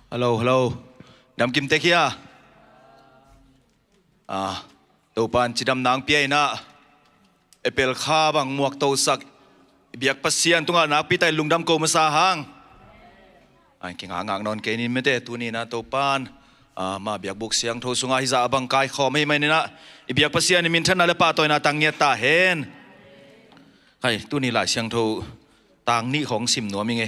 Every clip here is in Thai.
Hello Dam kim te kia to pan chidam nang piai na epel kha bang muak to sak biak pasian tunga nak pi tai lungdam ko masa hang ai king angang non ke ni mete tu ni na to pan ma biak buk siang tho sunga hi za bang kai kho mai mai ni na biak pasian ni min than na le pa toy na tang nya ta hen hai tu ni la siang tho tang niของสิมหนัวมิงไง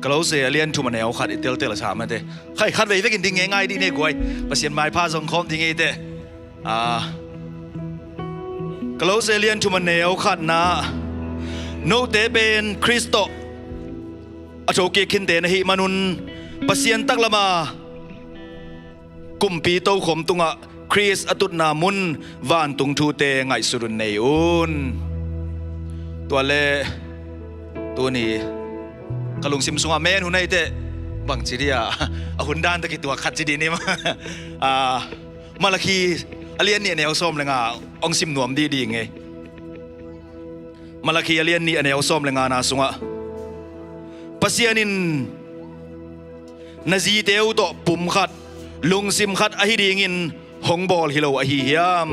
ก็เราเสียเรียนทุ่มแนวขัดเตลละชามันเตะใครขัดไปไม่กินทิ้งง่ายๆดีเนี่ยกวยประเสียนไม้ผ้าทรงคมทิ้งไงเตะก็เราเสียเรียนทุ่มแนวขัดนะโนเตเป็นคริสโตอโศกิคินเตนะฮิมานุนประเสียนตักละมากุมปีโตขมตุงะคริสอตุนามุนวานตุงทูเตไงสุรุนเนอุนตัวเล่ตัวนี้กลุงซิมซุงอาเมนหุ่นไอเตะบังจีเดียหุ่นด้านตะกี้ตัวขัดจีดีนี่มาลาคีอเลียนเนี่ยแนวส้มเลยงาองซิมหนวมดีไงมาลาคีอเลียนนี่แนวส้มเลยงานาซุงะปัสยานินนาจีเตวโตปุ่มขัดลุงซิมขัดอหิดีงินหงบอลฮิโลอหิเฮียม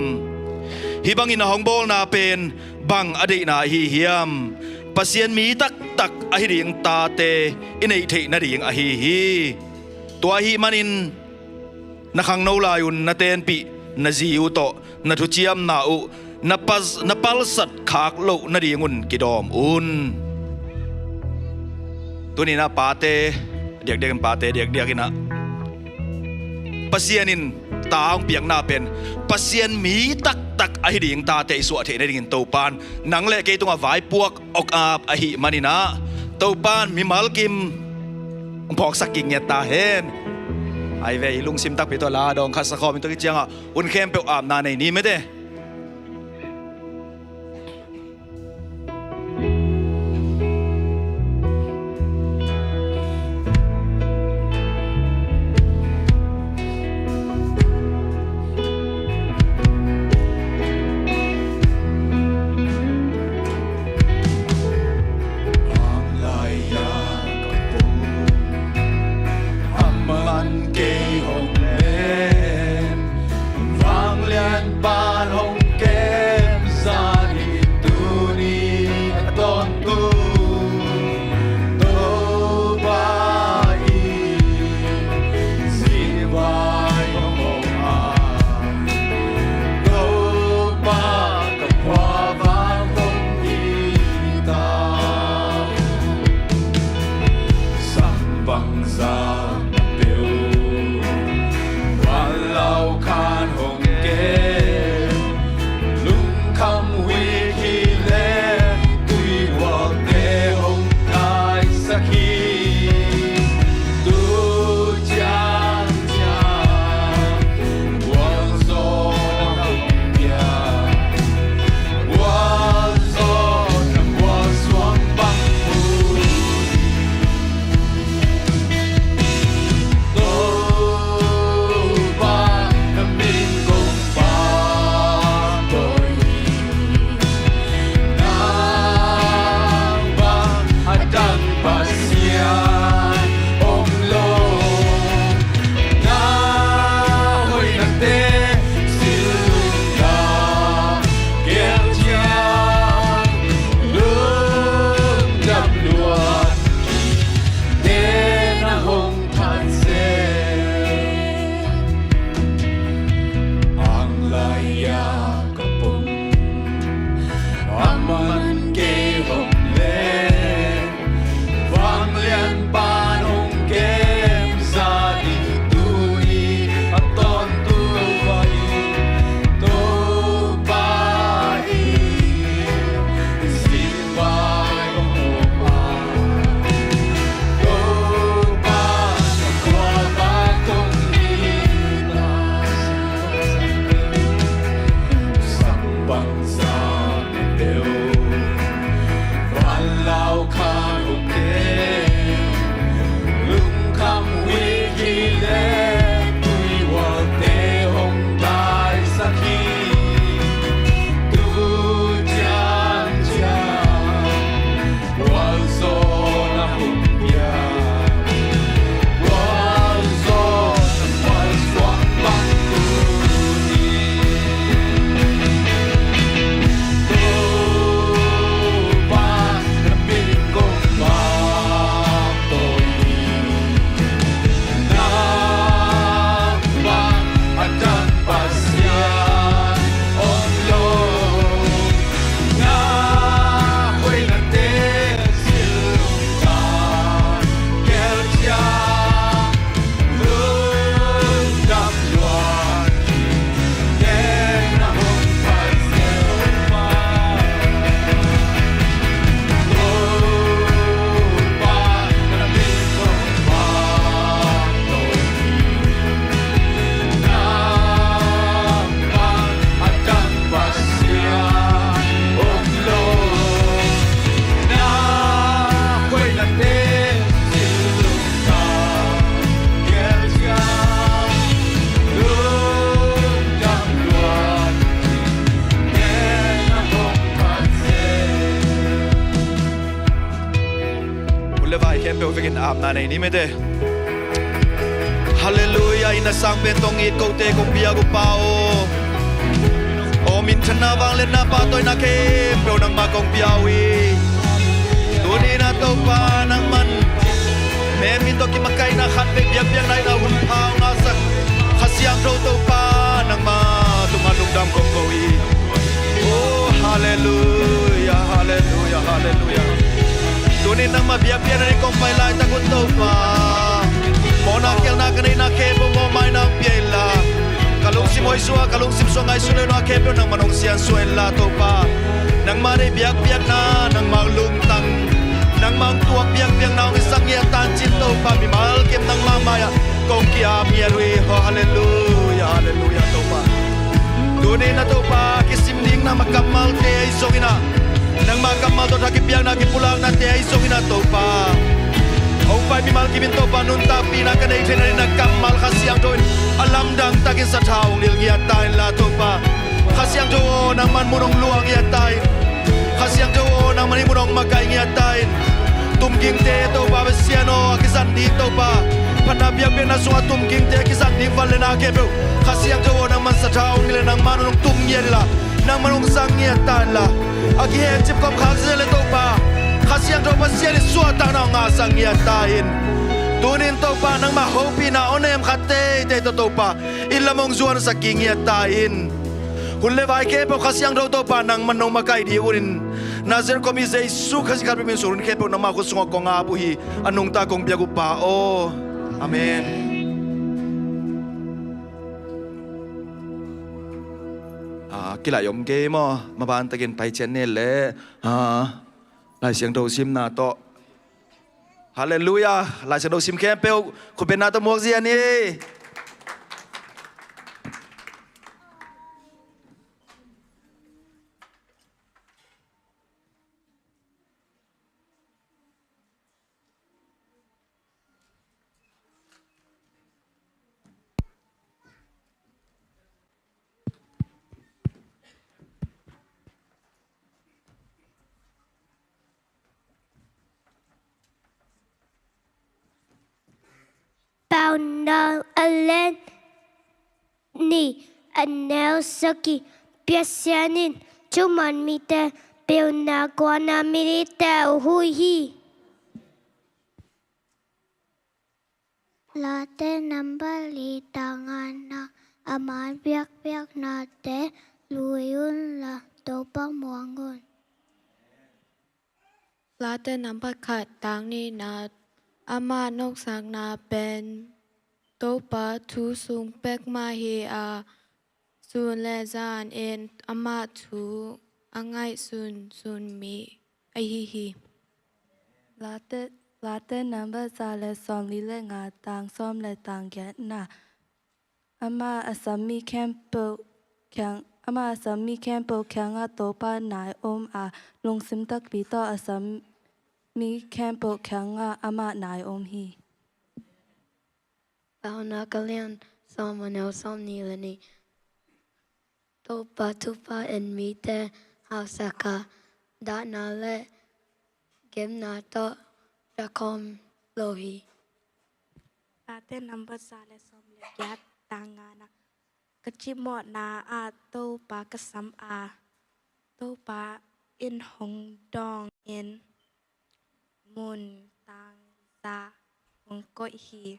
ฮิบังอินหงบอลนาเป็นบังอดีนาอหิเฮียมปัสยานมีตักอหิริงตาเตอินไอเทนาดิงอหิฮีตัวหิมันินนักขังโนลายุนนาเตนปีนาจีอุโตนาทุจิยมนาอุนาปัลสัตขากโลนาดิงุนกิดอมอุนตัวนี้นะปาเตเดียกกันปาเตเดียกกันนะปัสยานินตาองเปียงนาเป็นปัสยานมีตักอหิดิงตาเตสุอเทนดิงโตปานนังเล่เกตุงวายพวกอกอาบอหิมานินะโตปานมีมัลกิมพอกสักกิ่งเงตาเฮนไอเวลุงซิมตักไปตัวลาดองคัสคอมตัวกิจยังอ่ะอุนเข้มเปียวอาบนาในนี้ไม่ได้บ้านห takin am na nei ni me de hallelujah ina sang pen tong it ko te ko pia ko pao o min chana wang le na pa toy na ke pe nang ma kong piawi tu ni na to pa nang man me min to ki makai na khat pe biak biak nai na hun phao nga sak khasiang to pa nang ma tu ma lung dam kong ko i oh hallelujah hallelujah hallelujah tu ni nang ma biak biak nai kong pai lai ta ko to pa mo na kel na kanai na ke bo mo mai na piela kalung simoi suwa kalung simso ngai sunoi no ke pe nang manong sian suel la to pa nang ma dei biak biak na nang ma lung tang nang mang tuak biak biak na ngi sang ya tan chin to pa mi mal kem nang ma maya kong kia mi rui ho hallelujah hallelujah to pa duni na to pa kisim ding na makamal te ai songina nang makamal to thaki biak na ki pulang na te ai songina to pa ông phải mi mal kimin to pa nun ta pi na kanai thena na kamal khasiang to alam dang takin sa thau lil ngia tai la to pa khasiang to nang man munong luang ngia tai khasiang to nang mani munong makai ngia tai tum king te to pa besiano kisan di to pa phana biak be na suwa tum king te kisan di valena ke bu khasiang to nang man sa thau ngi le nang manong tum ngia la nang manong sang ngia tai la agi he chip kom khak se le to pa khasiang to pasian suwa ta na nga sang ngia tain tunin to pa nang ma hopi na onem khate te to pa ilamong zuan sa kingia tain kun le vai ke po khasiang to pa nang manong makai di urin nazer komi zai su khasi khat min surun ke po na ma ko sungo ko nga bu hi anung ta kong pya gu pa o amen kila yom ke mo ma ban takin pai chen ne le lai siang do sim na to hallelujah lai siang do sim ke pe ku ben na to mok zia ni bao nang alen ni anel saki piasianin cuman mite peuna kuana milite hui hi late number li tangan na aman biak biak na te luyun la topang muangun late number khat tang ni na ama nok sang na pen to pa thu sung pek ma hi a sun le zan en ama thu angai sun mi ai hi late number za le som li le nga tang som le tang get na ama asami campo kyang a to pa nai a long sim tak pi to asami campo kyang a ama nai hi bao na kalian som anel som ni le ni topa tupa en mite hausaka da na le gem na to rakom lohi late number za le som le get tangana kachimo na a to pa kasam a to pa in hong dong in mun tang za hong ko hi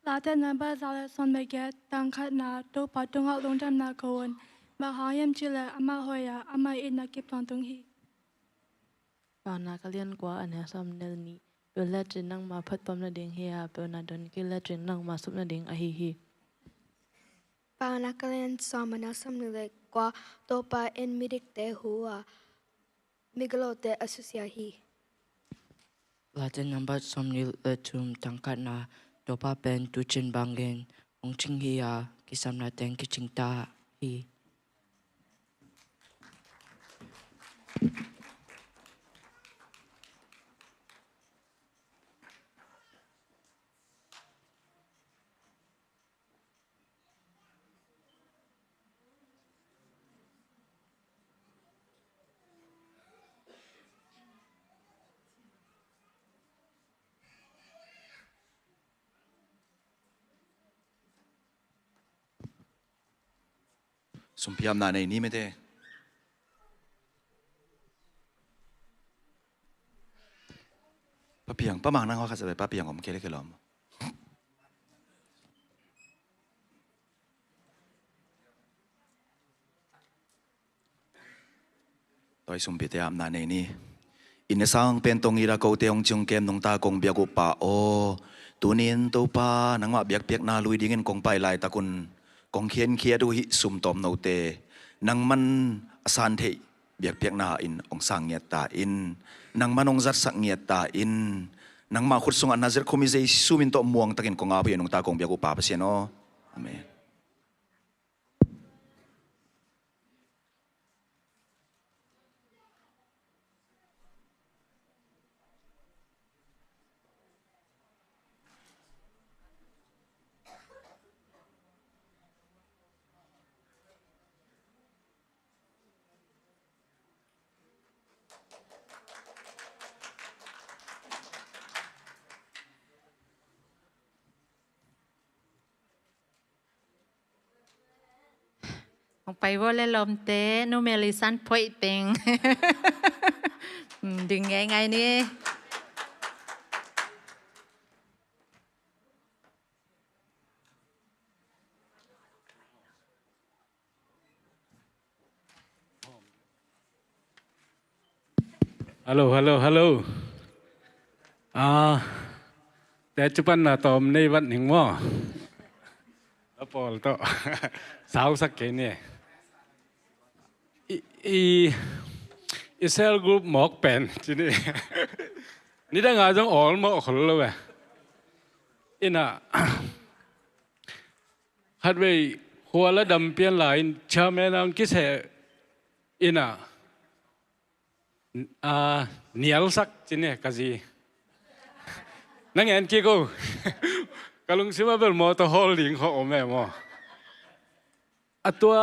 late number za le son me get tang khat na to pa tung out long jam na kon ma ha yam chile ama hoya ama in na kip tong tung hi bao na kalian kwa ane som nel ni pe la chin nang ma phat pam na ding hi pe na don ki la chin nang ma sup na ding a hi bao na kalian som anel som ni le kwa topa en midik te hua miglo te asusia hi late number som ni le chum tangkat na do pa pen tu chin bangen ong ching hi a ki sam na teng ki ching ta hi sum piam na nei ni me te pa piang pa mang nang wa kha sa pa piang om kele kelom tôi sum pi te am na nei ni in sang pen tong ira ko te ong chung kem nong ta kong bia ko pa o tunin to pa nang ma biak piak na lui ding en kong pai lai takun kong khian khia du hi sum tom no te nang man asan the biak piak na in ong sang nge ta in nang manong zat sak nge ta in nang ma khut sung an nazir khomi zai sumin to muang takin kong a pi nong ta kong bia ko pa pa sian o amenไปว่าเล่นลมเต้นูเมลิสันพอยติงดึงไงนี่ Hello.แต่จุบันน่ะตอมในวัดหนึ่งว่าปอลโตสาวสักแค่นี้อีเซลกรุ๊ปหมอกเป็นทีนี้นี่ได้งานต้องออกมาคนละเว้ยอิน่ะฮัดเว้ยหัวละดำเปลี่ยนหลายชาแม่นางกิเสอิน่ะเหนียวสักทีนี้ก็สินั่งเงินกี่กูกำลังซื้อมาเป็นมอเตอร์ฮอลลิ่งของแม่หมอตัว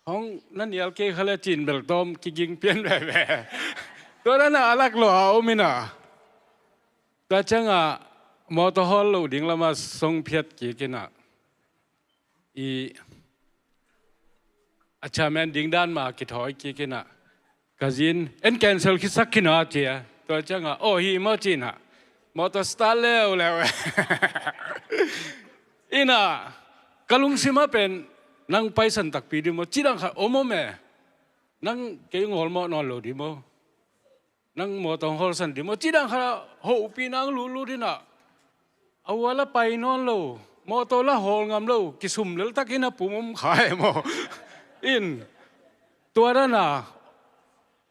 ของนั่นเหนียวกี่เขาเรียกจีนเบลตอมกี่ยิงเปลี่ยนแบบตัวนั้นน่ะลักหล่อเอามิน่ะตัวจังมอเตอร์ฮอลลิ่งเรามาส่งเพียรกี่กินอ่ะอาจารย์แมนดิ่งด้านมากี่ถอยกี่กินอ่ะกาจินเอ็นแคนเซลคิดสักกินอ่ะเจียตัวจังโอ้ฮีมอจินอ่ะมอเตอร์สตาร์แล้วอิน่ะกะลุงซิมาเป็นนั่งไปสันตักปีดิโมจีดังค่ะโอโมแม่นั่งเกี่ยงหัวมอนอนโลดิโมนั่งมอตองฮอลสันดิโมจีดังค่ะโหปีนั่งลูดิน่ะเอาวะละไปนอนโลมอตอละฮอลงามโลกิสุมเลตักอิน่ะปุ่มขายโมอินตัวนั้นน่ะ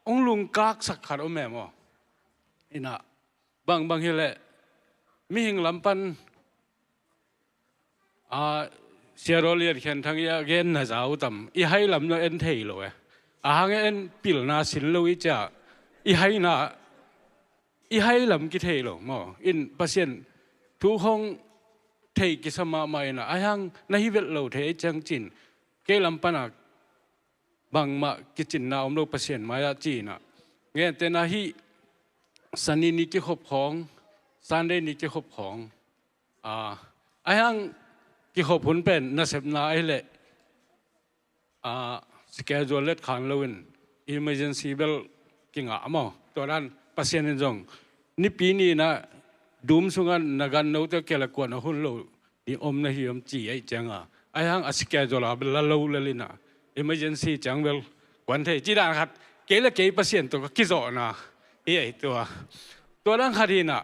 องลุงกากสักขัดโอแม่โมอิน่ะบางเฮเลมีหิงลำปันเสียรอเลียดเขียนทางยาเกนน่ะจะเอาต่ำอีให้ลำเนาเอ็นเทยเลยหางเอ็นปิลนาสินลุยจ้าอีให้ลำกิเทยเลยมั้งอินพัศน์ทุกห้องเทยกิสมาไม่น่ะหางนาฮิเวลเราเทยจังจินเกลำปันบางมากิจินนาอมโลพัศน์มายาจีน่ะเงี้ยแต่นาฮิสันนินิกิขบของสันเดนิกิขบของหางกิขบผลเป็นนักเสพนาไอเล่สแกจูเลตขันเลวิน emergency bell กิงอ่ะตัวนั้นพัศน์จงนี่ปีนี้นะดูมสุงันนักการโน้ตเกลกวนหุ่นโลดีอมนะฮิอมจีไอจังหางสแกจูลาเบลลาโลเลลินะ emergency จังเบลกวนเทจีดาขัดเกลเกยพัศน์ตัวกิโซนะตัวนั้นคดีน่ะ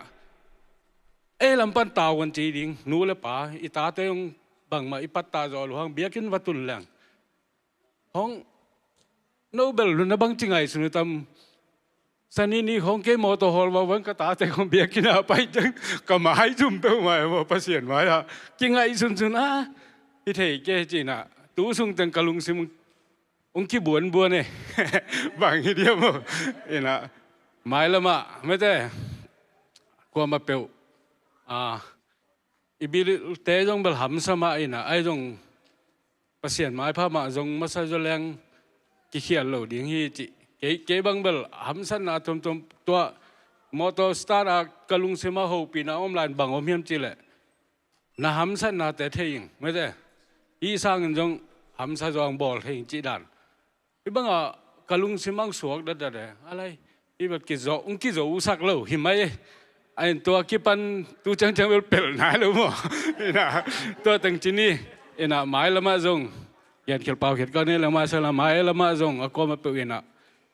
ลำปันตาวันจีดิงนู้เลยป่าอีตาเตยงบังมาอีปัตตาจอลห้องเบียกินวัตุลแรงห้องโนเบลลุนบังจิงไอสุนิตัมสันนี่ห้องเกมอตอฮอลมาวันก็ตาเตยงเบียกินไปจังก็มาให้จุ่มเป้าหมายว่าพัศน์มาละจิงไอสุนอีเทยเกจีน่ะตู้ซุงตังกะลุงซิมองค์ขี้บัวเนี่ยบางทีเดียวน่ะหมายละมาไม่ได้กว่ามาเปลอีบิลเตจงเบลหำสมาอินะไอจงพัศน์หมายพามาจงมาใส่จแรงกิเขียนเหล่าดิ่งฮีจิเก๋บังเบลหำสันนาตุมตัวมอเตอร์สตาร์กะลุงเสมาโฮปีนาอมลานบังอมเฮียมจิเลนะหำสันนาแต่เทียงไม่ได้อีสร้างจง ham sa jong bol heng chi dan ibanga kalung simang suak da da alai ibat ki zo usak lo himai ai tua kipan tu chang chang bel pel na lo mo ina tua tang chini ina mai lama zong yan khel pau khet ka ne lama sa la mai lama zong a ko ma pe ina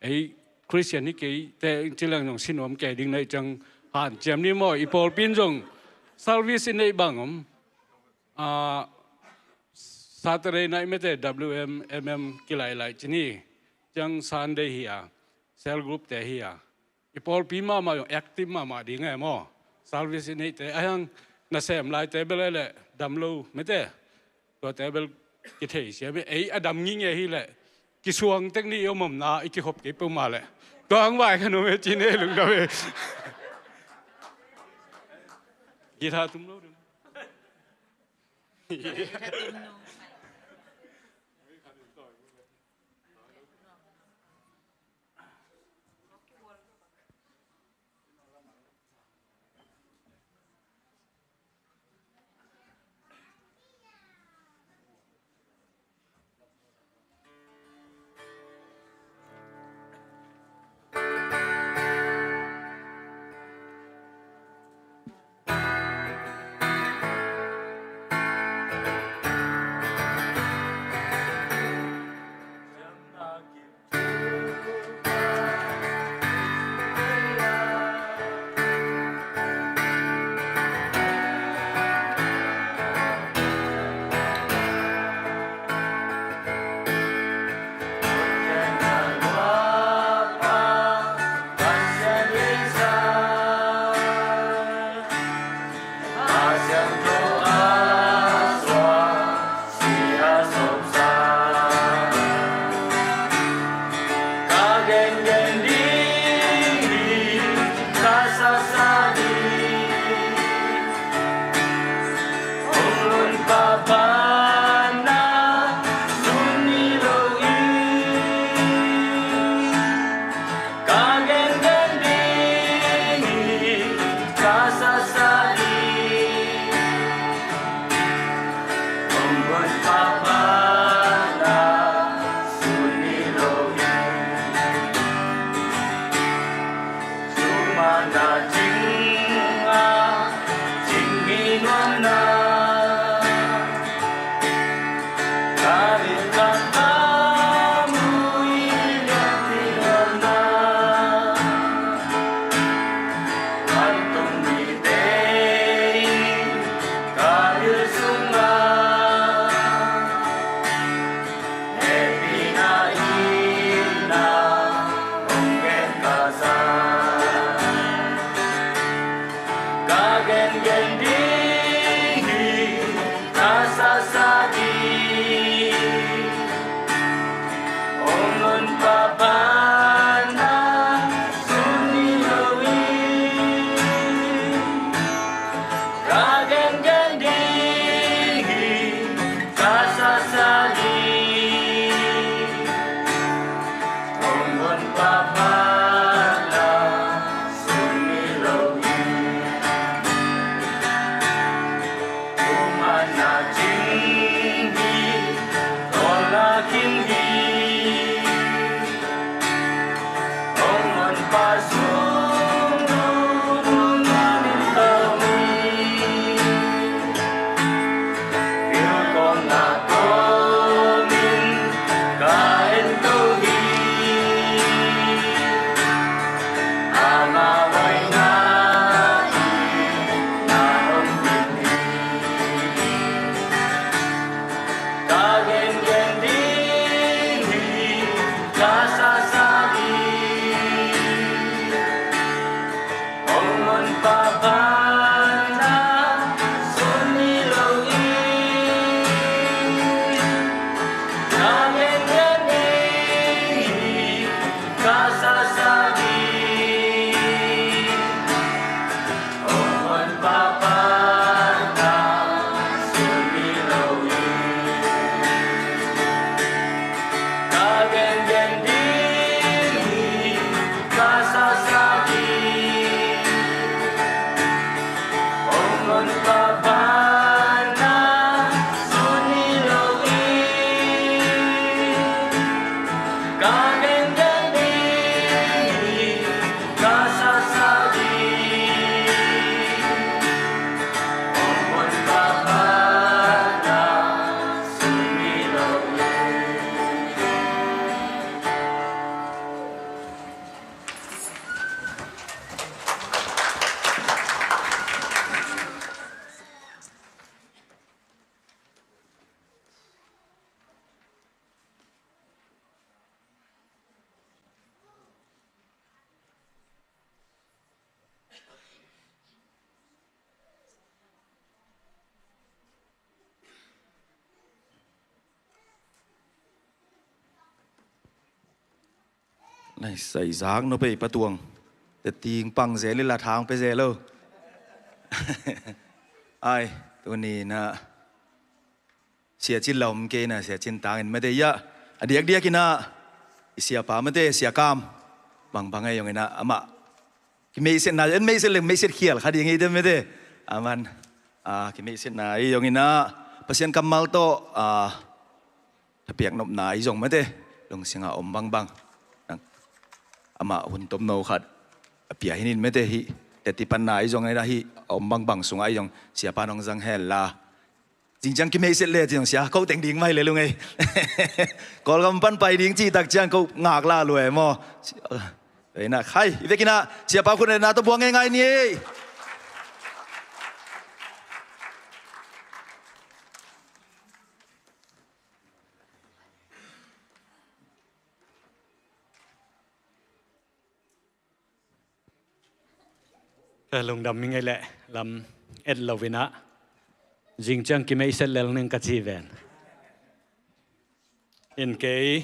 ai Christian ni ke te chilang jong sinom ke ding nei chang han chem ni mo ipol pin jong service in nei bangom Saturday night mete WMMM kilai lai chini chang Sunday here cell group te here ipol pima ma active ma ding e mo service in te ayang na sem lai te bel le damlo mete to te bel ki thei sia be ei adam ngi nge hi le ki suang tek ni omom na iki hop ke pu ma le to ang wai khanu me chin e lung da be gita tum lo Jing này xảy dáng nó bị bắt tuồng để tiếng bằng dễ lên là tháng bây giờ lâu aiตัวนี้นะเสียจิตลมเกนะเสียจินตาเงินไม่ได้ยะเดียกกินะเสียป่าไม่ได้เสียกามบางไงอย่างนี้นะอามากิไม่เสร็จนะเอ็นไม่เสร็จเลยไม่เสร็จเขียนคดีอย่างนี้ได้ไม่ได้อามันกิไม่เสร็จนะอย่างนี้นะเปอร์เซ็นต์กำมัลโตถ้าเปียกนบหนาอีจงไม่ได้ลงเสียงอมบางอามาหุ่นต้มโนขัดเปียกให้นินไม่ได้ฮิแต่ที่ปัญหาอีจงไงนะฮิอมบางสุงไอจงเสียปานองจังเฮลลาจริงจังกิไม่เสร็จเลยจริงเสียเขาแต่งดิ่งไม่เลยลุงไงก่อนกำปั้นไปดิ่งจีตักจังเขางากล่าเลยมั้งเฮ้ยนะใครอีเวกินะเสียปาคุณเนี่ยนะตัวบวงง่ายๆนี่ลงดำยังไงแหละลำเอ็ดลวินะจริงจังกิไม่เสร็จแล้วนึงกัจจีเวนอินเกย์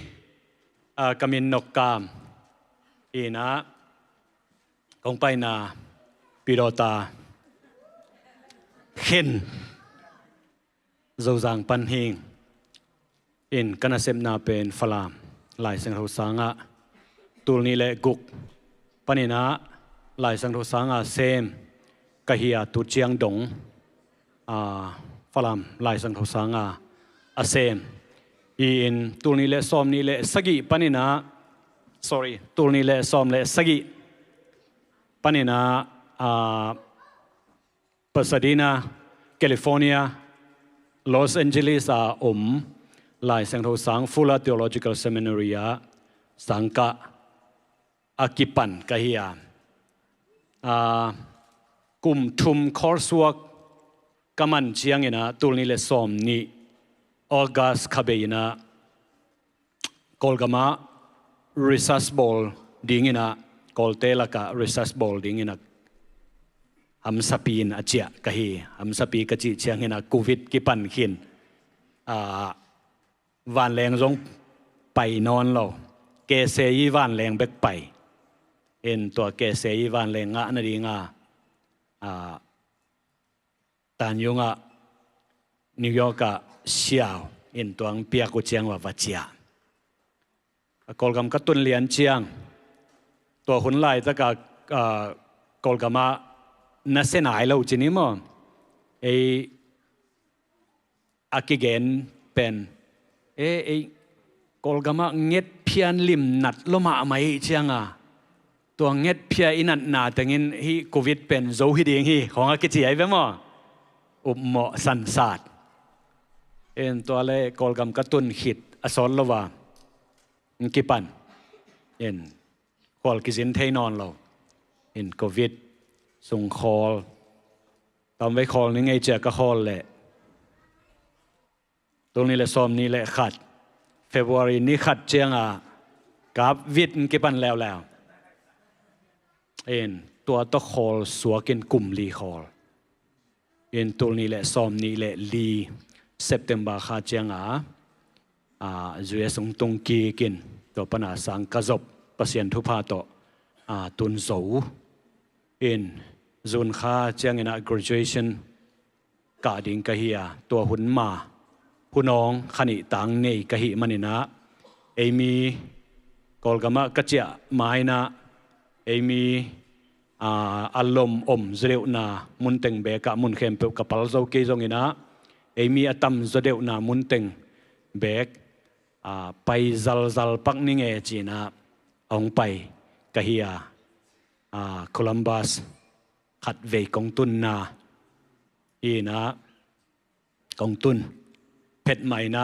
กามินนกกามอีนะกงไปนาปิโรตาเข็นโจจางปันหิงอินกันเซมนาเป็นฟลามลายสังหุสังะตูนี้เละกุกปันินะลายสังทุสังอาเซมกะเฮียตุเจียงดงฝรั่งลายสังทุสังอาเซมอินตูนี้เละซอมนี้เละสกิปนินะ sorry ตูนี้เละซอมเละสกิปนินะปัสซาดีนาแคลิฟอร์เนียลอสแอนเจลิสลายสังทุสังฟูลาเทโอโลจิคัลเซมินารีสังกะอากิปันกะเฮียกลุ่มทุมคอร์สวกกำมันเชียงนะตัวนี้เลสอมนี่ออกัสคาเบยนะกอลกามาริซัสบอลดิ้งนะกอลเตลกะริซัสบอลดิ้งนะอัมสปีนอาเจียกะฮีอัมสปีกะจีเชียงนะโควิดกิปันขินวันแรงจงไปนอนเราเกเซยีวันแรงเบกไปเอ็นตัวเกษยวันเลงะนั่นเองตานยงะนิวยอร์กเชียวเอ็นตัวเปียกุเชียงว่าวัจยากอลกำกัตุนเลียนเชียงตัวหุ่นไล่ตะกกอลกำมานัสเซนายเราจีนี่มั้งไออากิเกนเป็นไอกอลกำมาเงียบเพียนลิมนัดลมาไม่เชียงตัวเงียบเพียอินันนาแต่เงินฮีโควิดเป็นโจฮิดีงฮีของอากิจิไอเวมออุบเหมาะสันสาดเอ็นตัวเล่กอลกำกระตุนขิดอสอนละว่ากิปันเอ็นกอลกิจินเทนอนเราเอ็นโควิดส่งคอลตอนไว้คอลนี่ไงเจ้าก็คอลแหละตรงนี้แหละซ้อมนี่แหละขัดเฟบรุรีนี่ขัดเจียงกับวิดกิปันแล้วเอ็นตัวตะคอลสัวกินกลุ่มลีคอลเอ็นตัวนี้แหละซ้อมนี้แหละลีเซปเทมเบอร์ข้าเจียงจุยสงตงกีกินตัวปนาสังกจบประเสียนทุพาโตตุนโซเอ็นจุนข้าเจียงนะ graduation กาดิงกะเฮียตัวหุ่นมาผู้น้องขณิตังเนยกะหิมันนะเอมีกอลกามะกะเจียไม้นะเอมีอารมณ์เจริญนามุนเต็งเบกะมุนเข้มเปกับพลโซเกจงอินะเอมีอตัมเจริญนามุนเต็งเบกไปจัลปักนิงเอจีนะองไปกะเฮียโคลัมบัสขัดเวกองตุนนาอีนะกองตุนเพชรใหม่นะ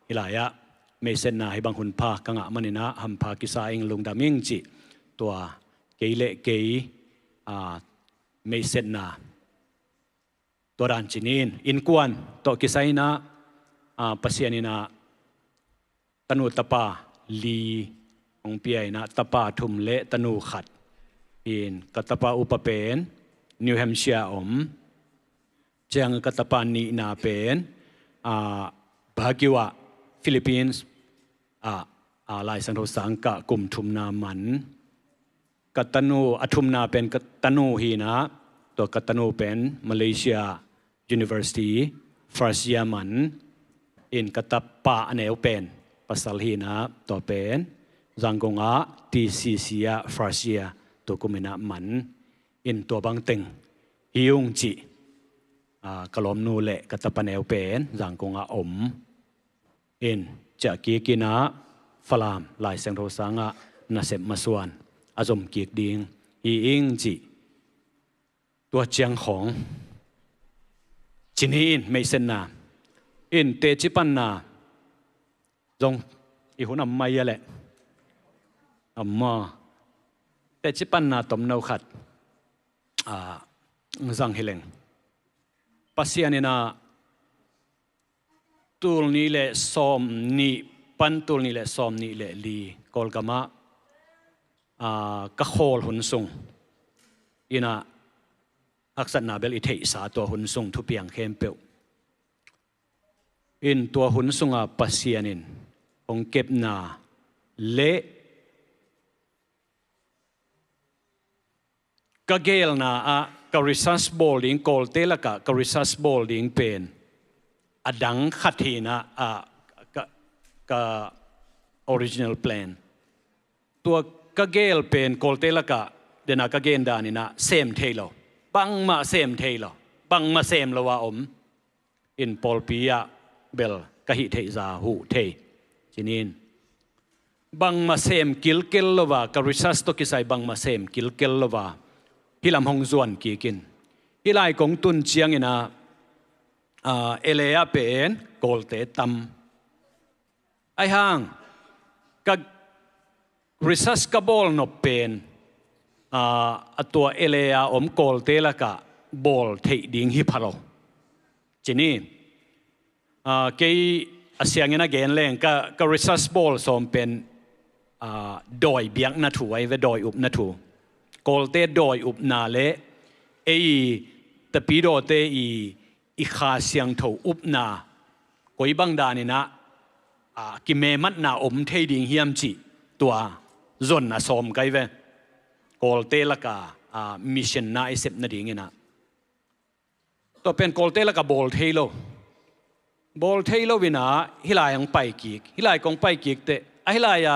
ฮิลายะไม่เส้นนาให้บางคนพากังะมันนะหัมพากิสาเองลงดามิงจีตัวเกยเละเกยไม่เส้นนาตัวด่านจีนินอินกวนตัวกิสายนะปัสยานินะตนุตปาลีองเปียนะตปาทุมเละตนูขัดอินกตปาอุปเปนนิวแฮมเชียเจียงกตปานีนาเป็นบากิวะฟิลิปปินส์ ลายสังโทสังกะกลุ่มทุมนามันกัตนูอทุมนาเป็นกัตนูฮีนะตัวกัตนูเป็นมาเลเซีย University first year มันอินกัตปะเนวเป็นภาษาฮีนะตัวเป็นจังกงอา ZCC first year ตัวกุมินะมันอินตัวบางตึงฮิวงจิกลมนูเละกัตปะเนวเป็นจังกงอาอมอินจะกีกินะฟลามลายเซงโทสังะนาเสพมาส่วนอาจมกีกดิงอีอิงจิตัวเจียงของจินีอินไม่เซนนาอินเตจิปันนาจงอีหุ่นอัมมาเยแหละอัมมาเตจิปันนาตมนาวขัดจังเฮเลงปัสยานินาตูลนี้แหละซอมนี้ปันตูลนี้แหละซอมนี้แหละลีกอลกามะกะโคลหุนซุงอินาอักษรนาเบลอิเทอิสาตัวหุนซุงทุเปียงเข้มเปียวอินตัวหุนซุงปัสยานินองเก็บนาเละกะเกลนากะริซัสบอลดิงกอลเตละกะริซัสบอลดิงเป็นอดังขัดทีนะกะ original plan ตัวกะเกลเป็นกอลเตละกะเดนากะเกนดานินะเซมเทโลบังมาเซมเทโลบังมาเซมละว่าอินปอลปียะเบลกะหิเทซาหูเทจินินบังมาเซมกิลเกลละว่ากะริซัสตกิไซบังมาเซมกิลเกลละว่าฮิลำหงส่วนกีกินฮิไลกงตุนเจียงอินะเอเลียเป็นโกลเตตัมไอห่างกับริซัสกับบอลนบเป็นตัวเอเลียโกลเตละกับบอลเทดิ้งฮิพาโลจีนี่เกี่ยเสียงนะเกนเลงกับริซัสบอลสมเป็นดอยเบียงนัทูไว้เวดอยอุบนัทูโกลเตดอยอุบนาเลตะปีโดเตอีขาเสียงถูอุบนากุยบังดานี่นะกิเมมัดนาเทดิงเฮียมจิตัวจนนะสมไกเวโกลเตละกามิชชั่นนาไอเซปนาดิงินะตัวเป็นโกลเตละกาบอลเทโลวินาฮิลายังไปกิกฮิลายกงไปกิกเตฮิลาย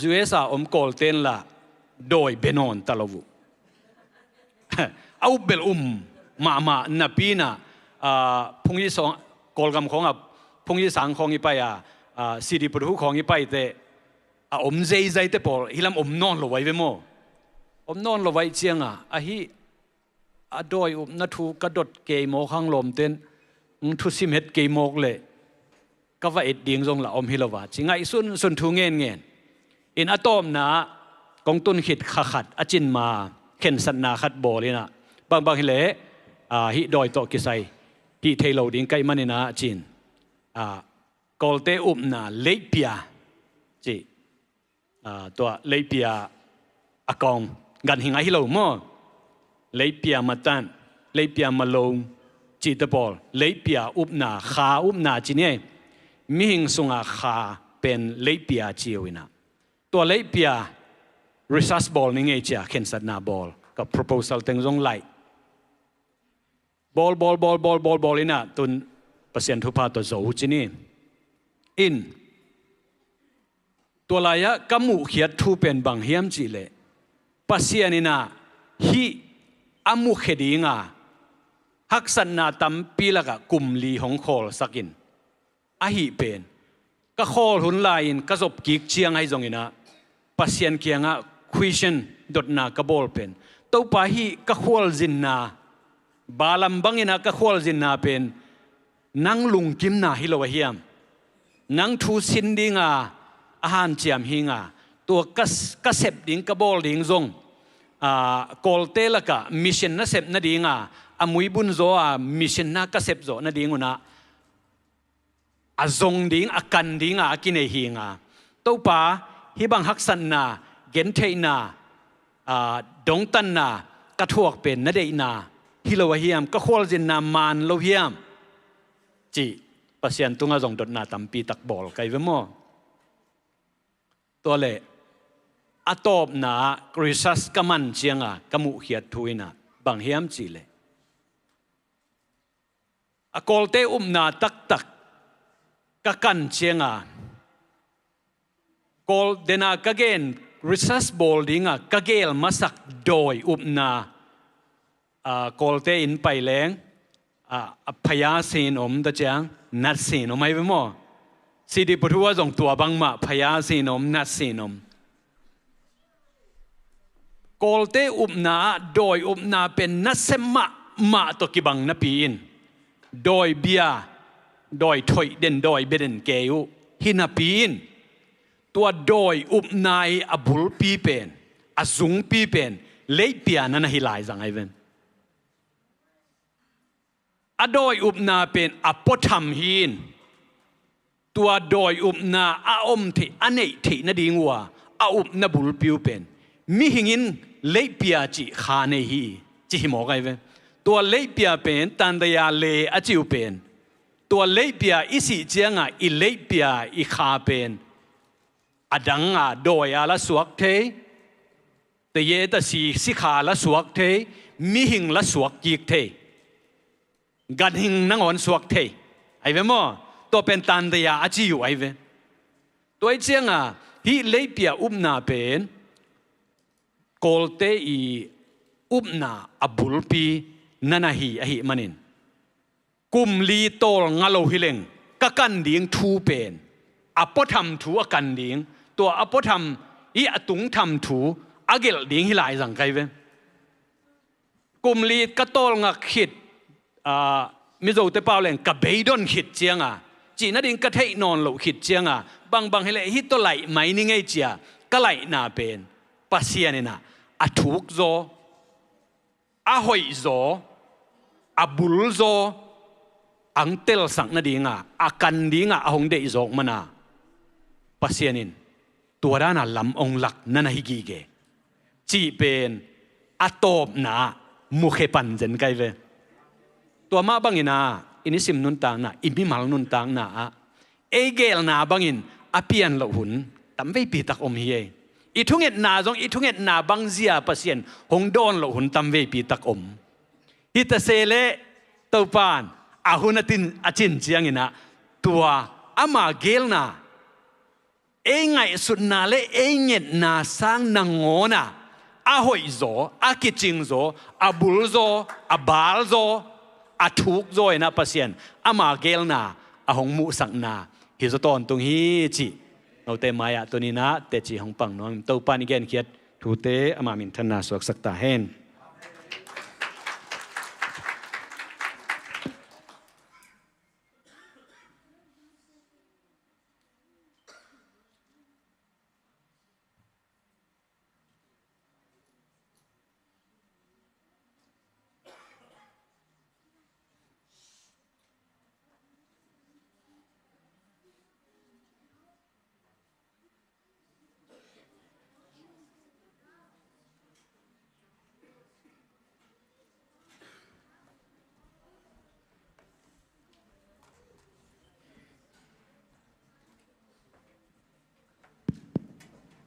จูเอสโกลเตนละโดยเบนอนตะลวูเอาเบลมานาปีน่ะพงยี่สองกอลกำของพงยี่สังของอีไปสิริปรุของอีไปแต่ใจแต่พอฮิลามนอนลอยไว้โมนอนลอยเจียงฮิโดยนัทูกระดดเกยโมข้างลมเต้นทุสิมเฮ็ดเกยโมกเลยก็ว่าเอ็ดดิ่งทรงละฮิลาวาจิงไงสุนทูเงินอินอะตอมนะกองตุนขิดขัดอจินมาเข็นสันนาขัดโบเลยนะบางฮิเลฮิดอยโตกิไซฮิเทโลดิ้งไกมันนี่นะจินกอลเตอุบนาเลเปียจีตัวเลเปียอากองกันหิงไอฮิโลโมเลเปียมาตันเลเปียมาลงจีตบอลเลเปียอุบนาขาอุบนาจีเนี่ยมิหิงสุงขาเป็นเลเปียจีวินะตัวเลเปียresearch ball นี่ไงเจ้าเข็นสัตนา ball กับ proposal เต็งรงไหล ball นี่นะตุนเปอร์เซ็นต์ทุพาตัวโจจีนี่อินตัวลายะกำมุเขียดทูเป็นบางเฮียมจีเลปัสยานี่นะฮีอามุเขดีงาฮักสันนาตัมปีละกะกุมลีของโคลสักินฮีเป็นก็โคลหุนลายน์ก็จบกิกเชียงให้จงอินะปัสยานเกียงquestion ดดนากระบอลเป็นตัวป้าฮีก็ขวลจินนาบาลัมบังอินะก็ขวลจินนาเป็นนังลุงกิมนาฮิโลวะเฮียมนังทูสินดิงอาหารเจียมหิงตัวกัสเซบดิงกระบอลดิงจงโกลเตละกะมิชชันนัสเซบนาดิงอามุยบุนโซมิชชันนักกัสเซบโซนาดิงอุนะอาจงดิงอากันดิงกินเอหิงตัวป้าฮิบังฮักสันนาเกนเทนาดงตันนากระทวกเป็นนาเดนาฮิโลวะเฮียมก็ขวลจินนามานโลเฮียมจีปัสยันตุงาจงดดนาตัมปีตักบอลไกเวโม ตัวเละอตอบหนากริสัสกมันเจียงกมุเขียดทุยนะบังเฮียมจีเลยอกอลเตนาตักกะกันเจียงกอลเดนากะเกนริสัสบอลดิงกะเกลมาสักโดยนากอลเตอินไปแรงพยาศีนตะเจียงนัดศีนไม่เป็นมั้งสิริปทัวจงตัวบังมาพยาศีนนัดศีนกอลเตนาโดยนาเป็นนัดเซมาตกิบังนปีนโดยเบียโดยถอยเด่นโดยเบเดนเกยุฮินาปีนตัวโดยนายอบุลปีเป็นอซุงปีเป็นเลี้ยเปียนันฮิลายสังไอเวนอโดยนาเป็นอปธรรมหินตัวโดยนาอาอมที่อันนี้ที่นดีงัวอานาบุลปิวเป็นมิหิงินเลี้ยเปียจิขาเนฮีจิหิมอกไอเวนตัวเลี้ยเปียเป็นตันเดียเลอจิวเป็นตัวเลี้ยเปียอิสิเจียงอิเลี้ยเปียอิขาเป็นอดังโดยละสวกเทแต่เยตสีสิขาละสวกเทมิหิงละสวกยิกเทกันหิงนังอ่อนสวกเทไอเวมอตัวเป็นตันเดียอจิวไอเวตัวเจียงฮิเลี้ยเปียนาเป็นกอลเตอีนาอบุลปีนันฮีอหิมันินกุมลีโตลงาโลฮิเลงกะกันดิงทูเป็นอปธรรมทูอกันดิงตัวอปธรรมอีอตุงธรรมทูอเกลดิงฮิลายสังไกเวกุมลีกะโตลงะขิดมิโซเตเปาเลงกะเบยดอนขิดเจียงจีนัดิงกะเทนอนโลขิดเจียงบางฮิเลฮิตโตไหลไมนิงไอเจียกะไหลนาเป็นปัสเซียนินะอทุกโซอหอยโซอบุลโซอังเตลสังนาดิงอากันดิงหงเดอิโซกมานาปัสเซียนินตัวด้านลำองหลักนั่นฮิกิเกจีเป็นอตอบนามุขปันเจนไกเวตัวมาบังอินาอินิสิมนุนตางนาอิมิมัลนุนตางนาเอเกลนาบังอินอเปียนเหล่าหุนตั้มไว้ปีตักอมเฮียอีทุงเอ็ดนาจงอีทุงเอ็ดนาบังเซียปัสเซียนหงโดนเหล่าหุนตั้มไว้ปีตักอมฮิตเซเลเตาปานอาหุนตินอาจินเจียงอินะตัวอามาเกลนาเอไงสุดนาเลเอเงดนาสร้างนางโงนาอาหอยโซอากิจิงโซอาบุลโซอาบาลโซอาทุกโซนะปัสเซียนอามาเกลนาอาหงมุสังนาฮิสตอนตรงฮีจิเอาเตมายะตัวนี้นะเตจิหงปังน้องเต้าปานิเกนเขียดทูเตอามามินธนาสวกสักตาเฮน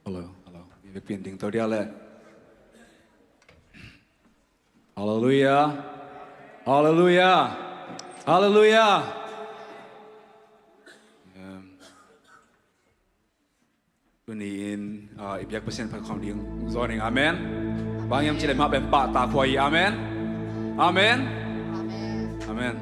Hello. Vi printingตัวเดียวเลย Hallelujah. Hallelujah. Hallelujah. ตัวนี้อีกยักษ์เปอร์เซ็นต์พันของดิ้งโซนิงอาเมนบางยามจิเลมาเป็นปะตาควายอาเมนอาเมนอาเมน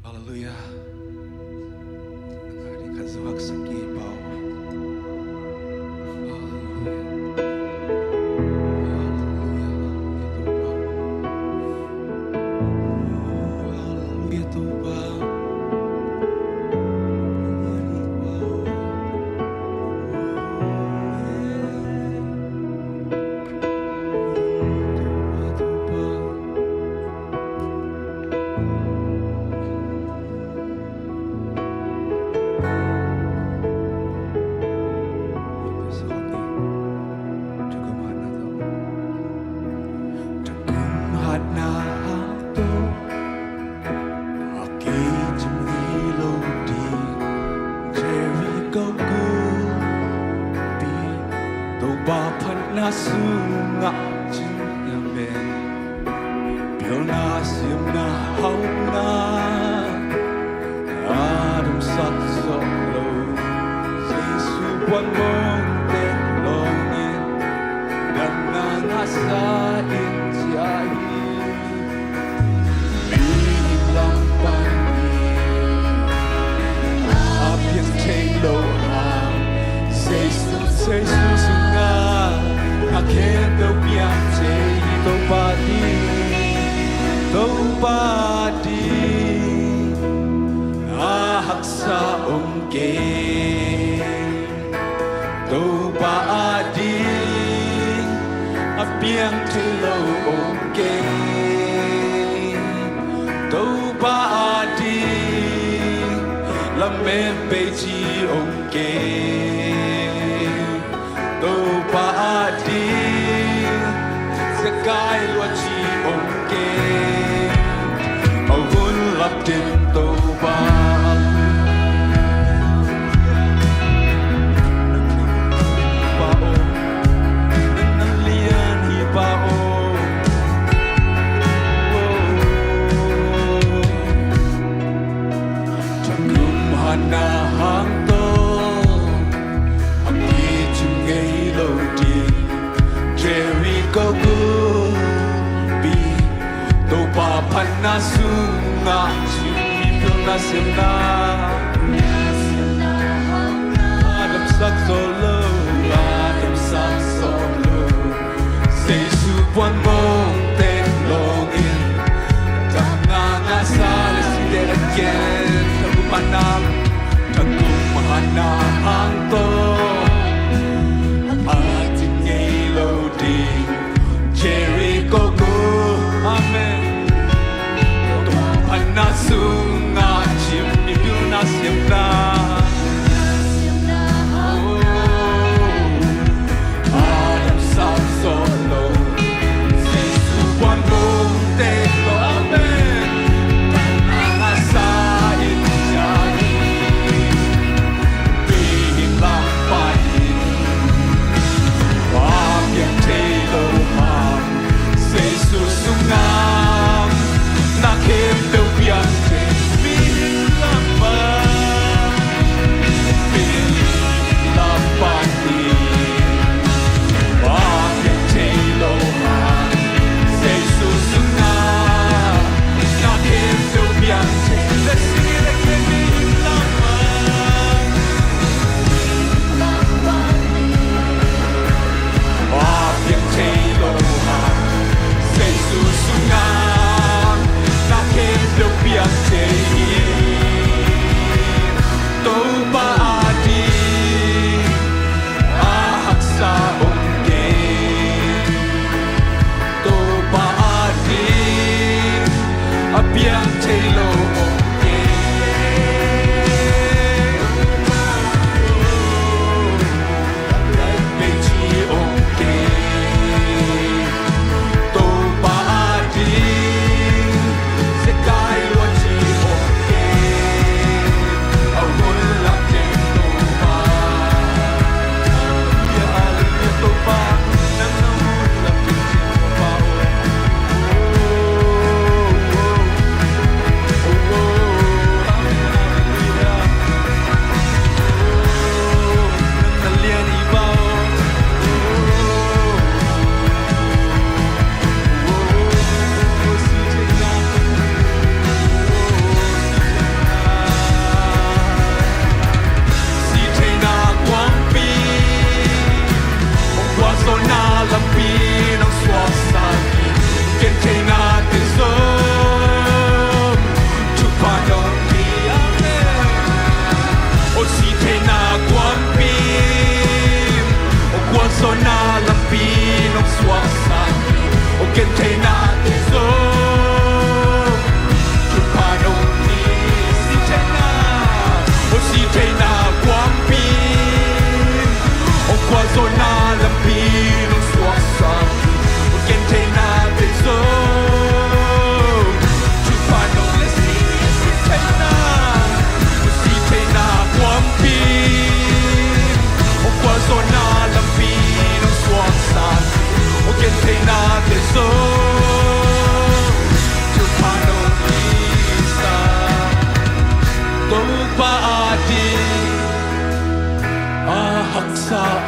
Hallelujah. Hari kazuhak saki bau. Sunga jinyamen Biona siamna hauna Adam sakso lo Jesu buan mong tek longin Dan nangasa injahi Bilang pagi Apiang teng lo ha Jesu sunga Akhir đâu biang chế đâu ba đi hắc sa ông kê đâu ba đi biang chế lâu ông kê đâu ba đi làm em bê chi ông kê đâu ba đi Sekai lua chi ông kê Au hun lap tin tâu ba Ba o Nang lian hi ba o Chakum hana hang to Ami chung ngay lâu đi Jericho Gubi Topa Panasunga Chimipilna Simna Adam Saksolo Adam Saksolo Jesu Buan Mong Tek Longin Tananga Sale Side Again Tagumanam Tagumahana Hangto Jericho go, amen. Tuhan sunga chim itu nasyamna. Adam sam solo, Yesu buan bung teko, amen. Asa injani, bilang pagi, wam yang telo. Sunam na kem teu pian te bilang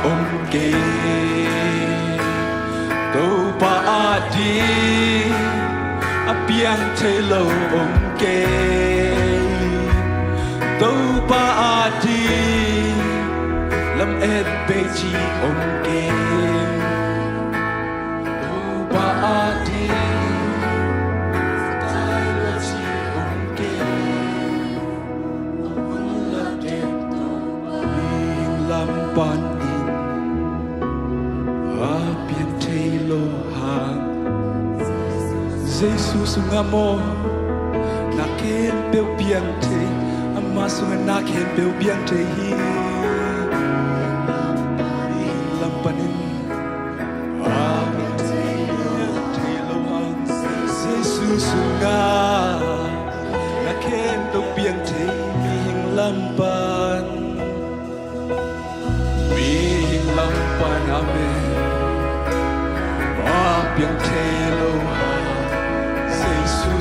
ông kê đâu ba đi biang thế lâu ông kê đâu ba đi lâm ed bê chi ông kê đâu ba đi tai lo chi ông kê ông lập đẹp in lâm ban in biang thế lâu hàng Jesus ngamo naken bel biante amasu naken bel biante hi lampanin Jesus nga naken bel biante ming lampan amen biante lo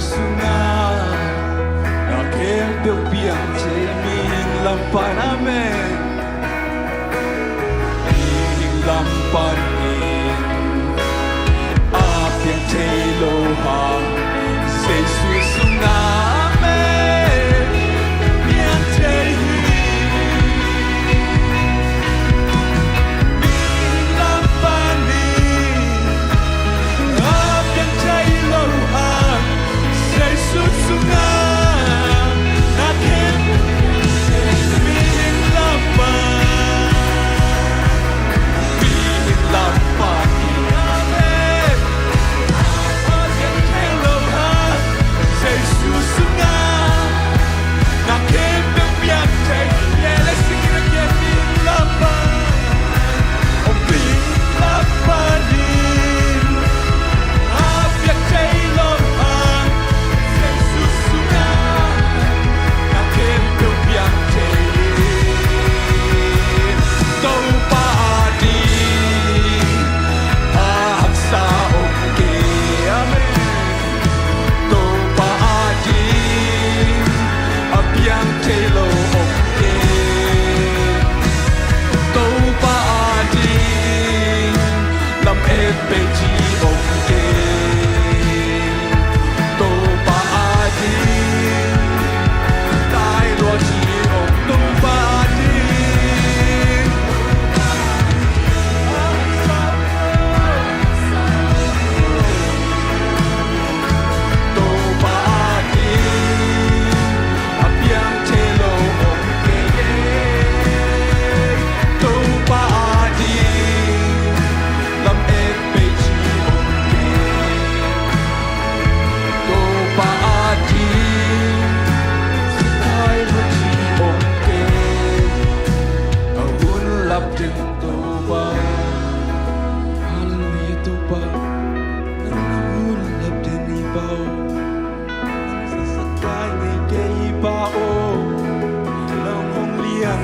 Susuna na kembel biante min lampan amen min lampan in biante loha se susuna amen biante min lampan in biante loha Susuna naken min lampan amen agen teloha say susuna naken biante let's sing it again min lampan min lampan agen teloha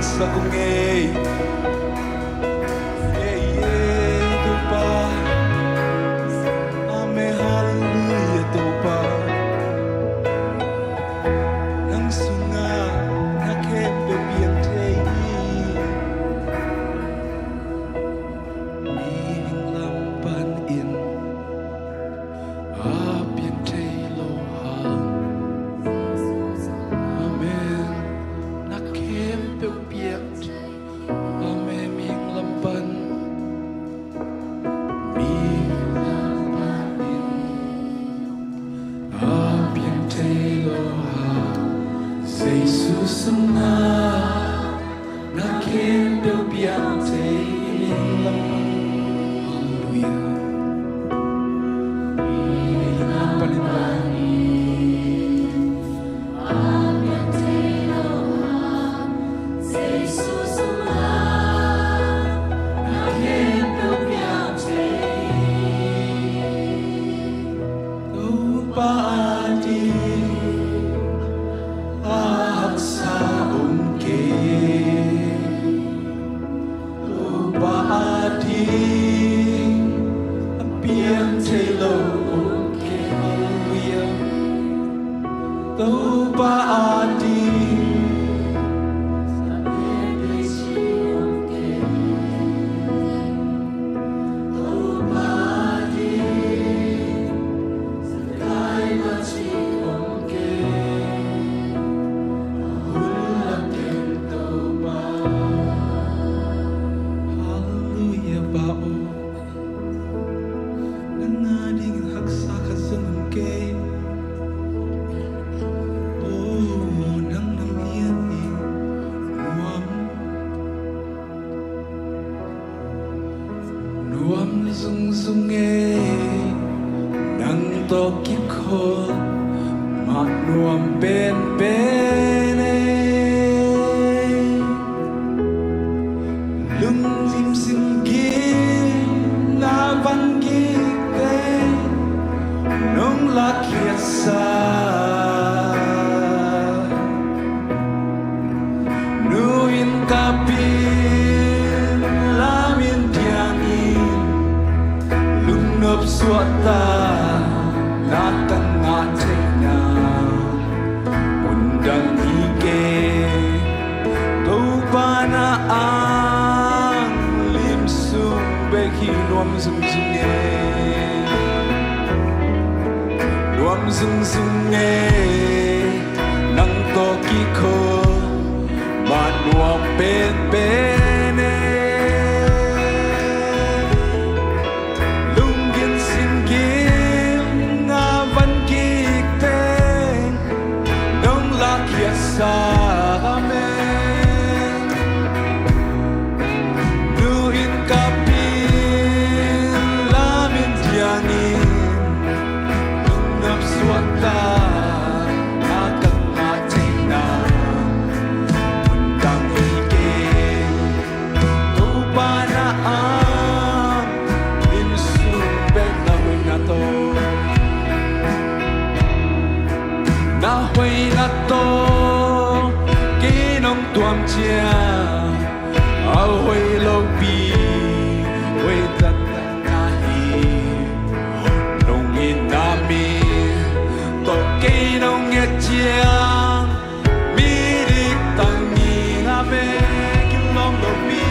sa kungay tupa ame hallelujah tupa nang sunga nakembe biante ming lampan in biante lohang amen nakembe biante ame ming lampan Jesus na nakembe biante ming lampan hallelujah ming lampan ki ko ma nuam ben ben lung lim sin gi na van gi te nong la kia sa nuin kapin lamin tiangin lung nop suata na tanga na undang ike tau pana ang lim sung beki nuam sung sunge nuam sung sunge nang toki ko ma nuam ben bene lungin sin gim na van gik teng nong la kia sa amen nuin kapin lamin tiangin nung nap suata akang ating na undang ike tu pana ang linsubek na huy na to na huy na to kinong tuam chia ao huy lâu bi huy tan tan na hi nong in na mi to kinong nghe chiang mi dik tang ni nga be kim long lo bi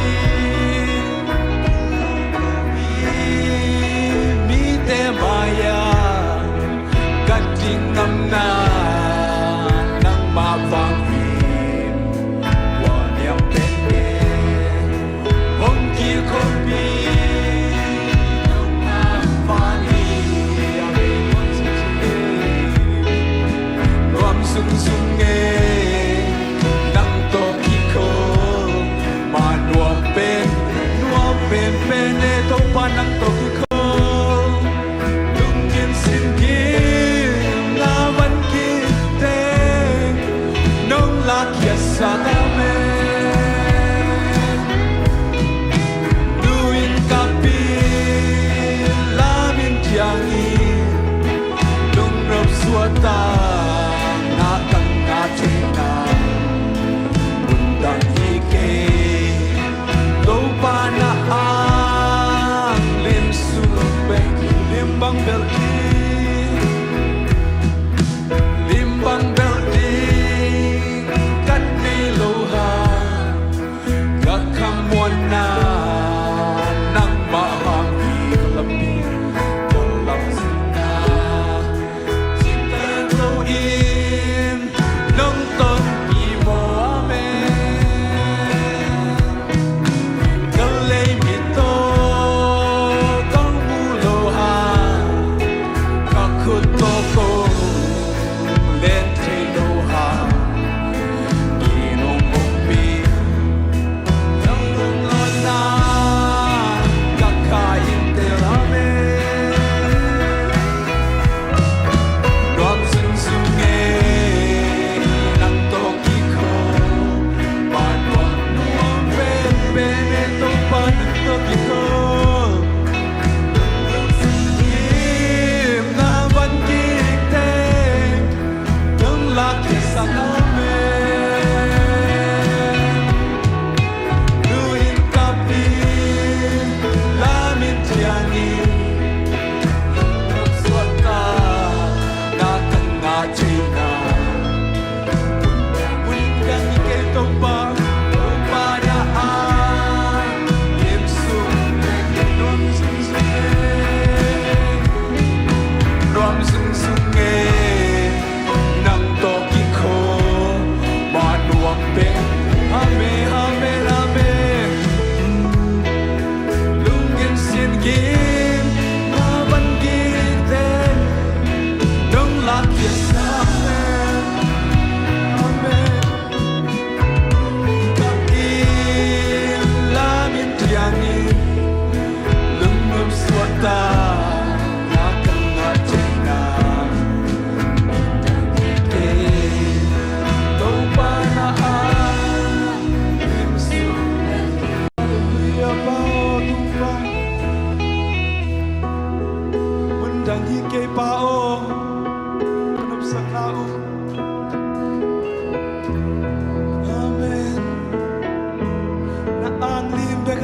mi te maya kat ding nam na nang ma vang him wa niam pen ye hong ki ko bi nong ma va ni ya be hong sung nuam sung sung nge nang to ki ko ma nuam pen pen e to pa nang to ki ko lungin sin ki na van ki te nong la kia sa ta me nuin kapin lamin tiangin nong rop suata na kang na tina undang ike to pa na ang lim subek limbang belki limbang belki kat ni lo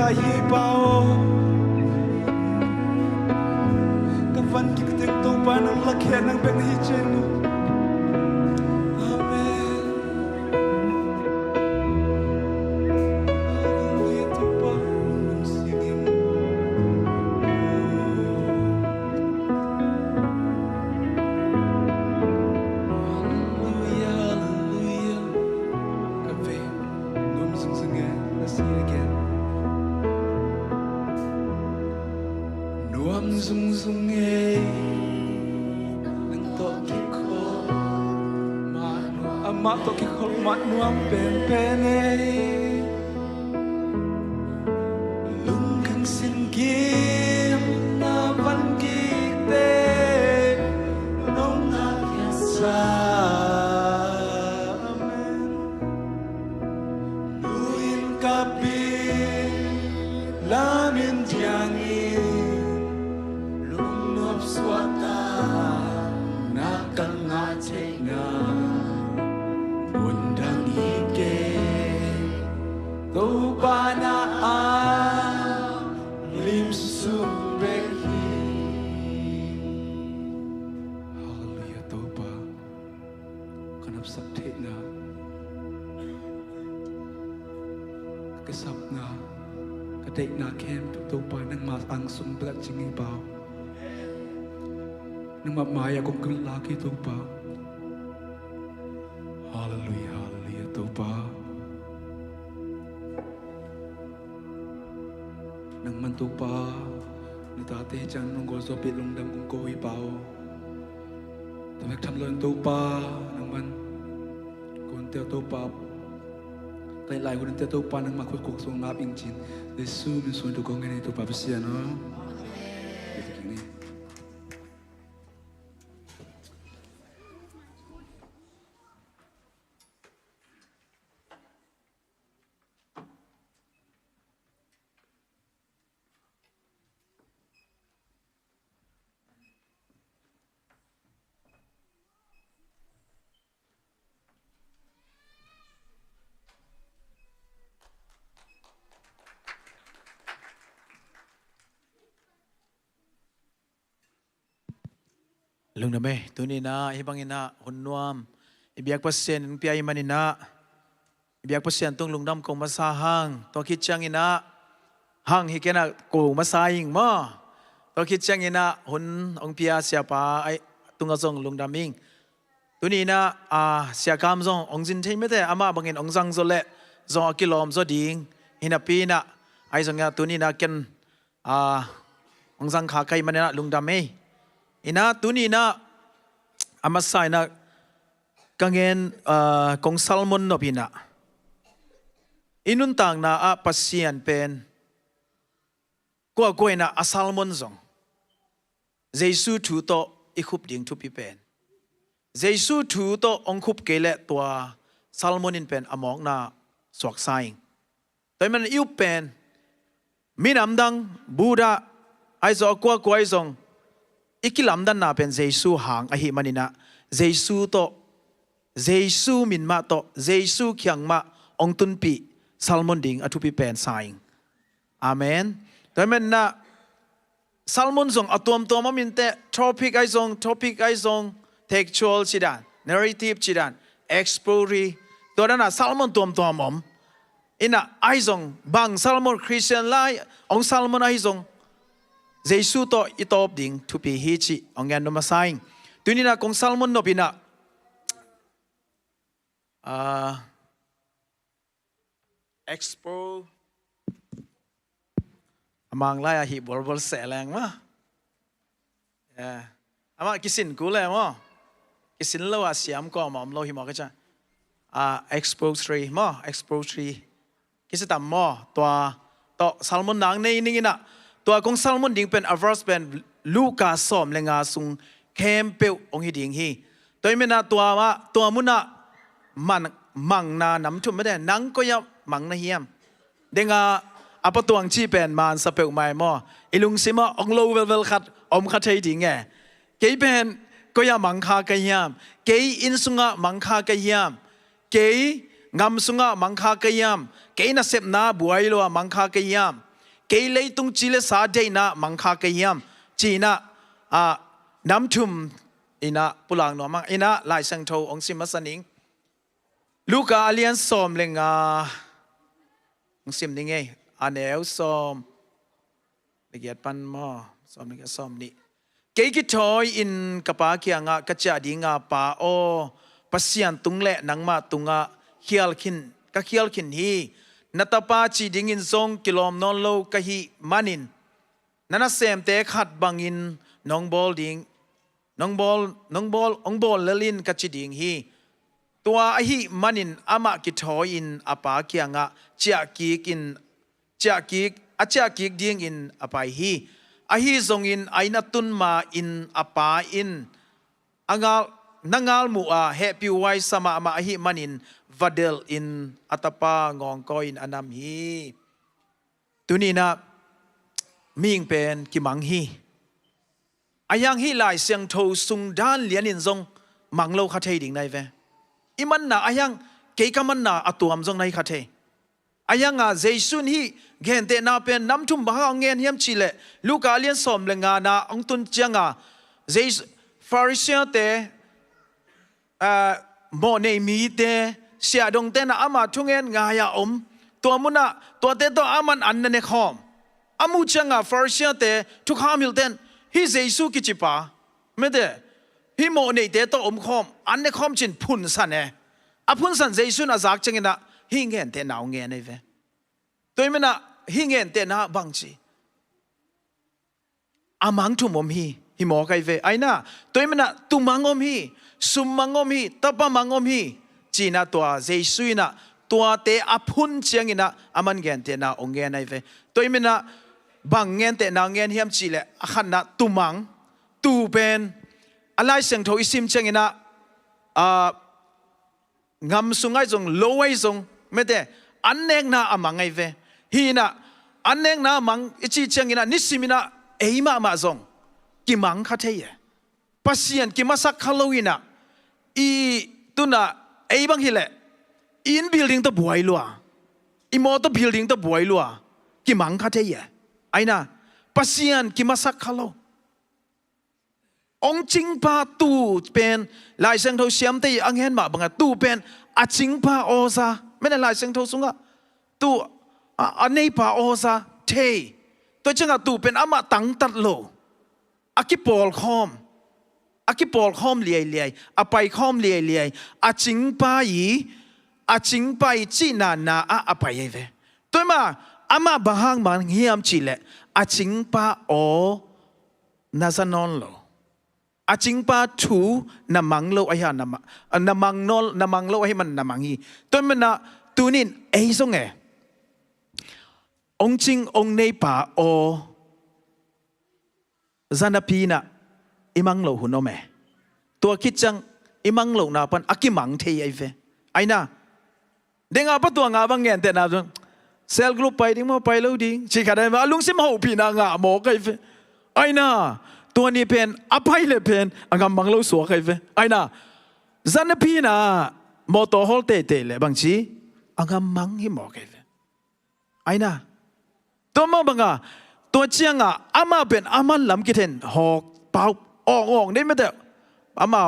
yi bao các văn kịch tiếng tu ba nang lạc hẹn nang bên hi chen mak to ki khol mat nuam pen pen lung khang sin kim na văn ki te nong na kya sa amen nuin ka pi la min tiang lung nop swata na kan nga che nga Tô ba na a lim sum behi Hallelujah tô ba kanap sap the na cái sap na cái date na kem tô ba nang ma ang sum blat chingi bao nang ma maya kong kul la ki tô ba Hallelujah hallelujah tô ba nang man tu pa ni ta te chan nong go so pit long dam kong ko hi pao ta mek tham lon tu pa nang man kon te tu pa kai lai kon te tu pa nang ma khut kok so ngap ing chin de su min so tu kong ngai tu pa sia no lung na me tunina hibangina hunnuam ibiak pasien piai manina ibiak pasien tung lungdam kong masahang to kit changina hang hikena ko masaying mo to kit changina hun ong pia siapa ai tunga zong lungdaming tunina sia kam zong ong jin thei mete ama bangin ong sang zo le zo kilom zo ding hinapina ai zong ya tunina ken ong sang kha kai manina lungdame ina tunina amasai na kangen kong salmon no pina inun tang na a pasian pen ko na a salmon zong jesu thu to ikhup ding thu pi pen jesu thu to ong khup kele tua salmon in pen among na swak saing toy man iu pen minam dang buddha ai zo ko ai zong ikilam dan na pen jesu hang ahi manina jesu to jesu min ma to jesu kyang ma ong tunpi salmon ding athupi pen saing amen tomen na salmon zong atom to mamin te topic ai zong textual chidan narrative chidan expository to na salmon tom mom ina ai zong bang salmon christian lai ong salmon ai zong jesu to itop ding to be hichi ongan no masaing tunina kong salmon no bina expo amang lai hi bol se lang ma ama kisin ku le mo kisin lo asiam ko mom lo hi mo ka cha expo 3 mo expo 3 kisitam mo to salmon nang nei ninginaตัวกงซัลมอนดิ่งเป็นอเวอร์สเป็นลูกาสอมเลงาซุงเข้มเปียวองค์ดิ่งฮีตัวไม่น่าตัวมุน่ะมันมังนาน้ำทุ่มไม่ได้นังก็ยังมังนาเฮียมเด้งอาปตัวงชีเป็นมันสเปลไม่มออิลุงซิมาองโลเวลขัดอมขัดใจดิ่งไงเกยเป็นก็ยังมังคากะยามเกยอินสุงะมังคากะยามเกยงำสุงะมังคากะยามเกยน่ะเสพนาบวยโลมังคากะยาม เกเลยตุงจิเลสาเดนะมังคาเกียมจีนะน้ำทุ่มอินะปุลังหนอมังอินะลายสังโทองสิมัสนิงลูกอาเลียนสอมเลงองสิมนี่ไงอันเอลสอมเกียรปันมอสอมนี่ก็สอมนี่เกกิทอยอินกปาเกียงกระจาดีงาปาโอปัสยันตุงเละนังมาตุงเขียลขินกะเขียลขินฮีนัตปาจีดิงินซงกิโลมนอนโลกะฮีมันินนันเซมเตขัดบังอินน้องบอลดิงน้องบอลองบอลเลลินกะจีดิงฮีตัวอหิมันินอามากิทอยอินอปาเกียงเจียกีกินเจียกีอาเจียกีดิงอินอปาฮีอหิซงอินไอนัตุนมาอินอปาอินnangal mua happy wai sama ama ahi manin vadel in atapa ngong ko in anam hi tunina ming pen kimang hi ayang hi lai siang tho sung dan lian in zong manglo kha thei ding nai ve iman na ayang ke kaman na atuam zong nai kha thei ayang jaisun hi gen te na pen nam thum ba ngen hiam chile luka lian som lenga na ong tun chianga jais pharisee teโมเนมีเตเสียดงเตนะอามาทุงเงินงายาอมตัวมุนะตัวเตตัวอามันอันนั้นเนคอมอามูจังฟาริเซียเตทุกฮามิลเตนฮิเจซูกิจิปาไม่ได้ฮิโมเนเตตัวอมคอมอันเนคอมจินพุนสันเนอพุนสันเจซูน่ะจากจังนะฮิเงินเตนเอาเงินไอ้เวตัวมันน่ะฮิเงินเตนะบังจีอามังทุมอมฮิโมไกเวไอ้น่ะตัวมันน่ะตุมังอมฮิสุมมังอมฮีตบมังอมฮีจีน่าตัวเจสุยน่ะตัวเตอพุนเชียงอินะอามันเงินเตน่าองเงินไอเวตัวมินะบางเงินเตน่าเงินเฮียมจีเลขันน่ะตุมังตูเป็นอะไรเสียงโทอิซิมเชียงอินะงำสุงไอจงโลไอจงไม่ได้อันเองน่ะอามังไอเวฮีน่ะอันเองน่ะมังอิจิเชียงอินะนิสิมินะเอมามาจงกิมังคัทเฮียปัสยันกิมาสักฮัลโลวีนะอีตุน่ะไอ้บางทีแหละอินบิลดิ้งตัวบวยลัวอีมอตัวบิลดิ้งตัวบวยลัวกิมังคัทเทียไอ้น่ะปัสยันกิมาสักฮัลโลองจิงปาตูเป็นลายเส้นเท้าเสียมเตยอังเห็นมาบังตูเป็นอาจิงปาโอซาไม่ได้ลายเส้นเท้าสุงะตูอันนี้ปาโอซาเทตัวจังตูเป็นอามาตังตัดโลอากิปอลคอมอากิปอลคอมเลียอาไปคอมเลียอาจิงปาจีนาอาไปยังไงตัวมาอามาบางมันเฮียมจีเลอาจิงปาโอนาซานอนโลอาจิงปาทูนามังโลไอ้ฮานามังโลไอ้มันนามังฮีตัวมันน่ะตัวนี้ไอ้ส่งไงองจิงองในป่าโอซานาพีน่ะอิมังโลหุ่นโอเมตัวคิดจังอิมังโลนาปันอากิมังเทียไอเวไอ้น่ะเด้งอาปะตัวงาบังเงินแต่น่ะจังเซลกรุ๊ปไปดิ้งมาไปแล้วดิ้งชิคาได้มาลุงซิมหูพีนางาโมกไอเวไอ้น่ะตัวนี้เป็นอภัยเลยเป็นอังกำมังโลสัวไอเวไอ้น่ะจันพีน่ะมอตัวฮอลเตเลยบางทีอังกำมังฮิโมกไอเวไอ้น่ะตัวมาบังอ่ะตัวเชียงอ่ะอามาเป็นอามันลำกิเทนหอกเป่าออกได้ไหมแต่อามา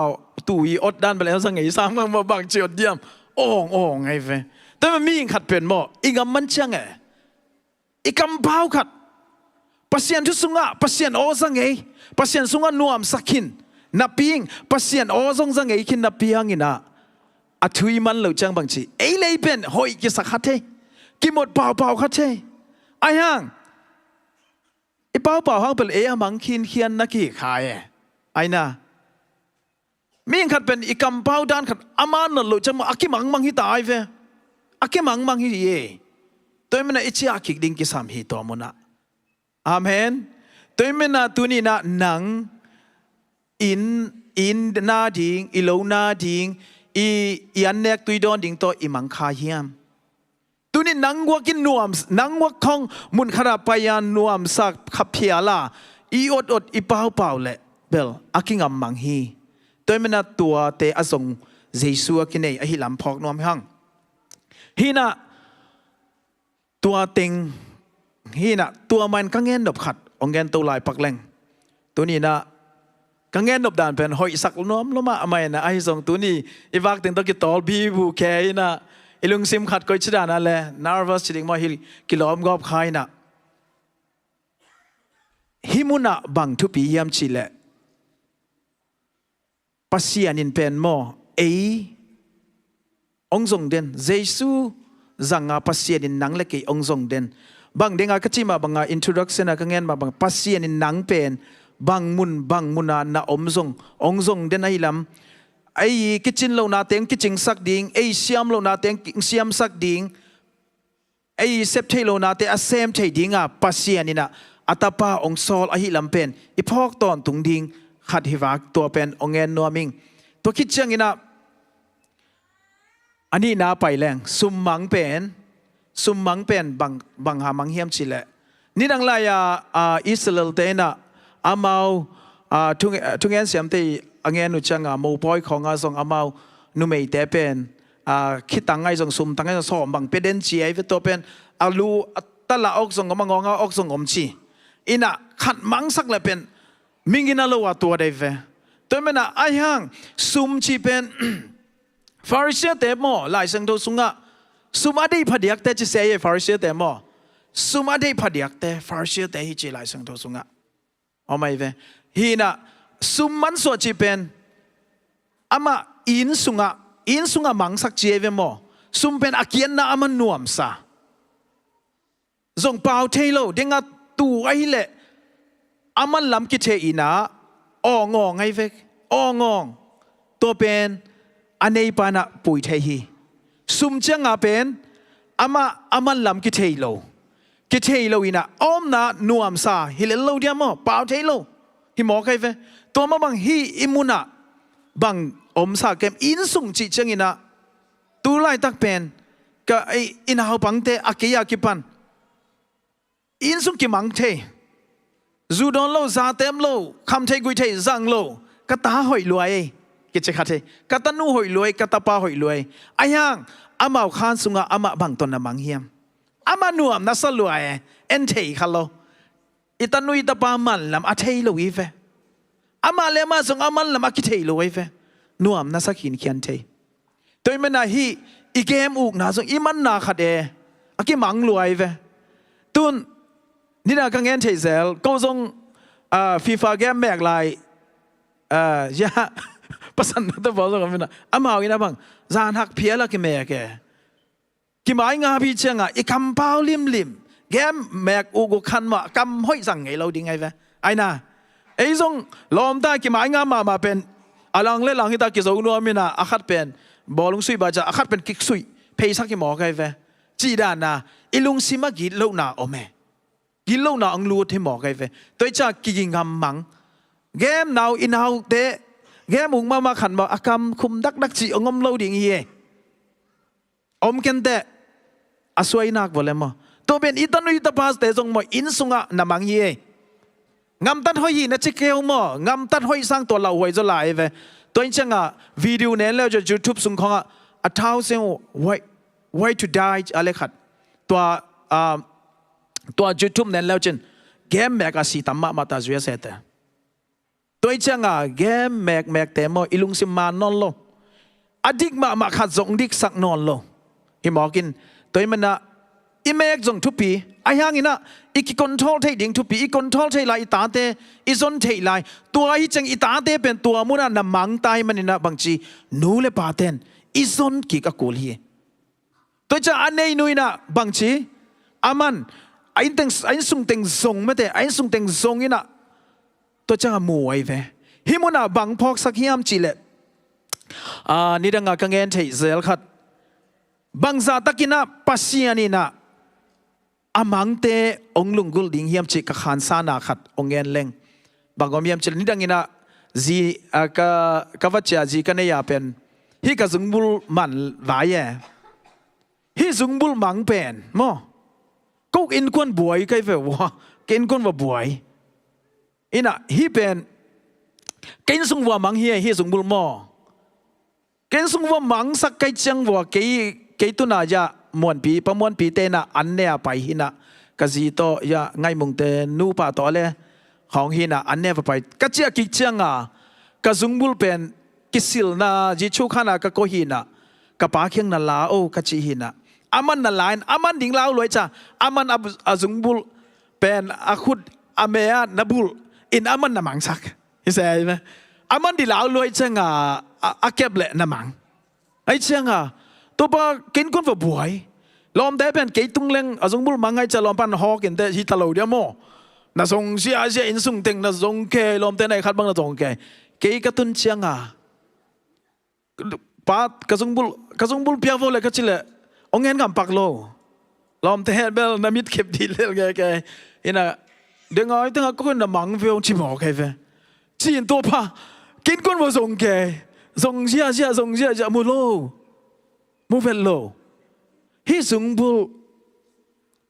ตุยอดด้านไปแล้วสังไงสร้างมาบางเจียวเดียมออกไงเฟ้แต่มันมีขัดเป็นหม้ออีกมันเชียงไงอีกำเผาขัดปัสยันทุสุงะปัสยันโอสังไงปัสยันสุงะนวมสักขินนับปิงปัสยันโอซงสังไงขินนับปิงอินะอัตุยมันเหล่าจังบางทีไอ้เลยเป็นหอยกิสักขัดเทกิหมดเปล่าขัดเทไอ้ห่างไอ้เปล่าห้างเป็นมังคินเขียนนักขี่ขายไอ้น่ะมีขัดเป็นอีกำเป้าด้านขัดอามันนั่นหลุดจะมาอากิมังฮิตายเวอากิมังฮิเย่ตัวมันน่ะอิจฉาคิดดิ้งกิสามฮิตัวมันน่ะอาเมนตัวมันน่ะตัวนี้น่ะหนังอินนาดิ้งอิโลนาดิ้งอันเนกตุยดอนดิ้งตัวอิมังคาเฮียมตัวนี้นังวัวกินนวมนังวัวของมุนขราปยานนวมสักขับเพียล่าอดอีเปล่าเลยเบลอากิงำมังฮีตัวมันน่ะตัวเตอส่งเจสัวกินเออฮิลำพอกนวมหังฮีน่ะตัวเต็ง ฮีน่ะตัวมันกังเงินดบขัดองเงินตัวลายปักแรงตัวนี้นะกังเงินดบด่านเป็นหอยสักน้อมลงมาไม่นะไอ้ส่งตัวนี้อีวักถึงต้องกิตอลบีบูแค่นะอีลุงซิมขัดก็ชิดานั่นแหละ nervous ชิดิงมาฮิลกิโลมกอบใครนะฮิมุนะบังทุปียามชิเลปัสยานินเป็นโมองค์ทรงเด่นเยซูจังอาปัสยานินนังเล็กองค์ทรงเด่นบางเด้งอาคัจจิมาบางอา introduction อากังเงินมาบางปัสยานินนังเป็นบางมุนานาองค์ทรงเด่นไอ้ลำไอ้กิจินเรานาเต็งกิจิงสักดิ่งไอ้เสียมเรานาเต็งเสียมสักดิ่งไอ้เซปเทโลนาเตอเซมเทดิ่งอ่ะปัสยานินะอัตปาองซอลอหิลำเป็นอีพอกตอนตุงดิ่งขัดหิวักตัวเป็นองเงินนัวมิงตัวคิดเชียงอินะอันนี้น่าไปแรงซุมมังเป็นบางหามังเฮียมชิเลนี่ดังไลอิสราเอลเตนะอามาทุงเงินเสียมตีอังเงินนุจังมูปอยของส่งอามานุเมยเตเป็นคิดตังไงส่งซุมตังไงส่งสอมบางเป็นเดนจีไอตัวเป็นอาลูตละออกส่งมางงออกส่งอมชีอินะขัดมังสักเลยเป็นมิงินาโลวตัวเดฟตัวมันไอฮังซุมชีเป็นฟาริเซียเตมอหลายสังโตสุงะซุมอดีพเดียกแต่จะเสียฟาริเซียเตมอซุมอดีพเดียกแต่ฟาริเซียเตฮิจิหลายสังโตสุงะเอาไหมเวฮีน่ะซุมมันส่วนจีเป็นอามาอินสุงะมังสักเจเวมอซุมเป็นอาเกียนน่ะอามันนวมซาส่งเปล่าเทโลเด้งะตัวไอ้เละอามันลำกิเทอีน่ะงองไงเวกงองตัวเป็นอันนี้ปานะปุยเทฮีซุมจังอาเป็นอามันลำกิเทโลอีน่ะน่ะนวมซาฮิเลโลเดียมอเปล่าเทโลฮิมอใครเวตัวมาบังฮีอิมุนะบังซาเกมอินสุงจิจังอิน่ะตัวไล่ตักเป็นก็ไออินหาปังเตอาเกียกิปันอินสุงกิมังเทจูดอนโลซาเต็มโลคำเทกุยเทจังโลกตาหอยรวยกิจขัดเทกตานูหอยรวยกตาปาหอยรวยไอ้ยังอามาขานสุงะอามาบังตนนมังเฮียมอามาหนวมนัสรวยเอ็นเทขัลโลอิตานุอิตาปามันลำอาเทโลอีเฟอามาเลมาสุงอามันลำอากิเทโลอีเฟหนวมนัสขินเขียนเทตัวมันน่ะฮีอีเกมอุกนาสุงอีมันนาขัดอากิมังรวยเฟตุนนี่นะกังเงินเทเซลก็ส่งฟีฟ่าเกมแบกลายยาภาษาหน้าตัวบอกส่งกันนะอามาวินะบังจานหักเพียละกิเมกกิหมายงาพิเชงอีคำเปล่าลิมเกมแมกอุกขันมากำห้อยสั่งไงเราดีไงเว้ไอ้น่ะไอ้ส่งลมตากิหมายงามาเป็นอลังเล่หลังที่ตากิจงนัวมินะอาคัดเป็นบอลลุงซุยบาจะอาคัดเป็นกิกซุยเพย์สักกิหมอไงเว้จีดานะอีลุงซิมากิโลนาโอเมกิโลน่าอังลูที่หมอกไงเว้ตัวจ้ากิงำมังเกมนาวอินาวเตะเกมมุงมาขันบอกอากรคุมดักจีองมเล่าดิ่งเย่อมกันเตะอสวยนักบ่เลยมั้งตัวเป็นอิตันอิตาพาสเตะทรงมั้งอินสุงะนำมังเย่งำตัดหอยนะจิเกลมั้งงำตัดหอยสร้างตัวเราหอยจะไหลเว้ตัวนี้จังอ่ะวิดีโอเนี่ยแล้วจะยูทูบส่งของอ่ะ1,000 way to die อะไรขัดตัวยูทูบเนี่ยแล้วจนเกมแมกสีตั้มมาตาจุยเสร็จตัวจังเกมแมกแต่มออิลุงซิมานนโลอดีกมาขัดส่งดิกสักนอนโลฮิมอกินตัวมันนะอิเมกส่งทุปีไอ้ยังอินะอีกคอนโทรลเทดิ้งทุปีอีกคอนโทรลเทไลตาเตอีซอนเทไลตัวไอ้จังอีตาเตเป็นตัวมุนะนำมังตายมันนะบางทีนูเลปาเตนอีซอนกิกะกูลีตัวจะอันนี้นุยนะบางทีอามันไอ้สุงเต็งส่งไม่แต่ไอ้สุงเต็งส่งนี่นะตัวจ้ามวยเวฮิมุนาบังพอกสักฮิมจีเล่นี่ดังกังเงินเทเซลขัดบังซาตะกินะปัสยานี่นะอามังเตองลุงกุลดิ่งฮิมจีกขันซานาขัดองเงินเล็งบางกอมฮิมจีนี่ดังนี่นะจีกวัจจีกันเนี่ยเป็นฮิกะซุงบุลมันวายฮิซุงบุลมังเป็นมั้งก็อินควนบวยใครเฟวะกินควนว่าบวยอินะฮีเป็นกินสุงว่ามังเฮียฮีสุงบุลมอกินสุงว่ามังสักไกจังว่าเกตุนายะมวนปีประมวลปีเตนะอันเนียไปหินะ กะจีโตยะไงมุงเตนูปะโตเลของหินะอันเนวไปกะเจียกิเจียงอ่ะกะซุงบุลเป็นกิสิลนาจิชูขานากะโกหินะกะปาเคียงนาลาโอกะจีหินะอามันนาลายอามันดิ่งลาวรวยจ้ะอามันอาซุงบุลเป็นอาคุดอาเมียนบุลอินอามันนามังสักเห็นไหมอามันดิ่งลาวรวยจังอ่ะอาเก็บเละนามังไอ้เชียงอ่ะตัวปะกินคนฝ่าบวยลอมได้เป็นเกยตุงเล้งอาซุงบุลมังไงจะลอมปันฮอกินแต่ฮิตาโลเดียโมน่าสงเสียอินสุงเต็งน่าสงเกยลอมแต่ไหนขัดบังน่าสงเกยกระตุนเชียงอ่ะป้ากระซุงบุลเปียโวเลยก็ชิเลยองเงินกับปักโลลอมแต่เบลนามิดเก็บดีเลยแกอินะเดี๋ยวไงตั้งแต่คนน่ะมังเฟลชิมอแกเฟจีนตัวป้ากินคนว่าสงเกยสงเสียจะมูโลมูเฟลโลฮิซุงบุล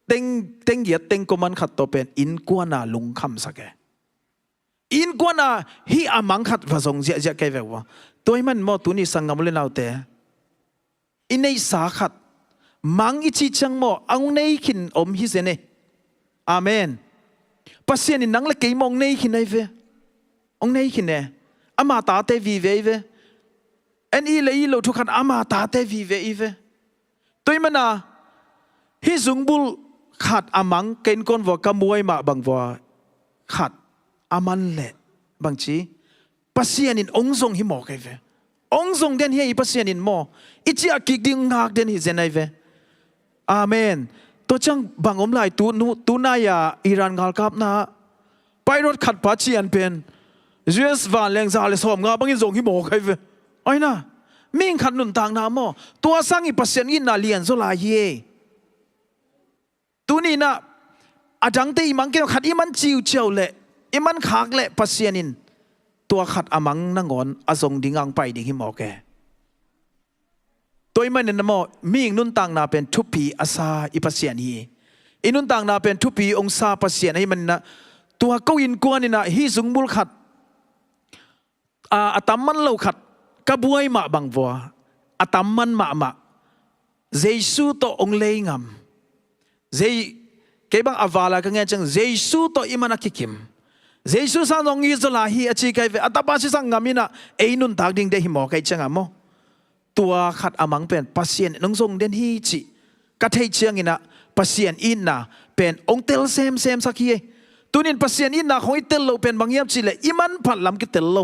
เต็งเหยียดเต็งก็มันขัดตัวเป็นอินกวนาลุงคำสักแกอินกวนาฮิอามังขัดว่าสงเสียแกเฟว่าตัวมันมอตุนี่สังกำเลยเอาแต่อินในสาขัดมังอิจิจังมออังในขินอมฮิเซเนอาเมนปัสเซียนินังละเกยมองในขินไอเฟองในขินเนอามาตาเตวีเวเอ็นอีเลยโลทุกขันอามาตาเตวีเวอีเฟตัวมันน่ะฮิซุงบุลขัดอามังเกินคนว่ากมวยมาบางว่าขัดอามันเละบางทีปัสเซียนินองซงฮิโมกไอเฟองซงเดนเฮียอีปัสเซียนินโมอิจิอากิกดิ้งหักเดนฮิเซนไอเฟอาเมนตัวจังบางอมลายตูนายาอิรันกาลกับนะไปรถขัดปัสเซียนเป็นเจสวานแรงซาเลสอมงาบางอินซงฮิโมกไอเฟไอ้น่ะมิ่งขัดหนุนต่างน้ำโมตัวสร้างอีปัสเซียนอินนาเลียนโซลาเยตัวนี้นะอาจังเตอีมังเกี่ยวขัดอีมันจิวเจียวเละอีมันขากเละปัสเซียนินตัวขัดอามังนั่งงอนอาทรงดิ่งอังไปดิ่งหิมอแกตัวมันเนี่ยนะโมมีนุนต่างนาเป็นทุพีอาซาอีปัสเซียนีอินุนต่างนาเป็นทุพีองซาปัสเซียนให้มันนะตัวเก้าอินกวนนี่นะฮิซุงบุลขัดอาตามมันเล่าขัดกระบวยมาบังวัวอาตามมันมาเจสูโตองเลงามเจเก็บบังอาวาลากังเงจังเจสูโตอิมันกิคิมเจสูสังนงยิสลาฮีอชิกายเวอัตบาสิสังงามินะเอนุนทากดิ่งเดหิมอไกจังอะโมตัวขัดอามังเป็นปัสเซียนนงทรงเดนฮีจิกัดให้เชียงอินะปัสเซียนอินนะเป็นองเตลเซมสักฮีตัวนี้ปัสเซียนอินนะของอิเตลโลเป็นบางอย่างจิเลอิมันพัดลำกิเตลโล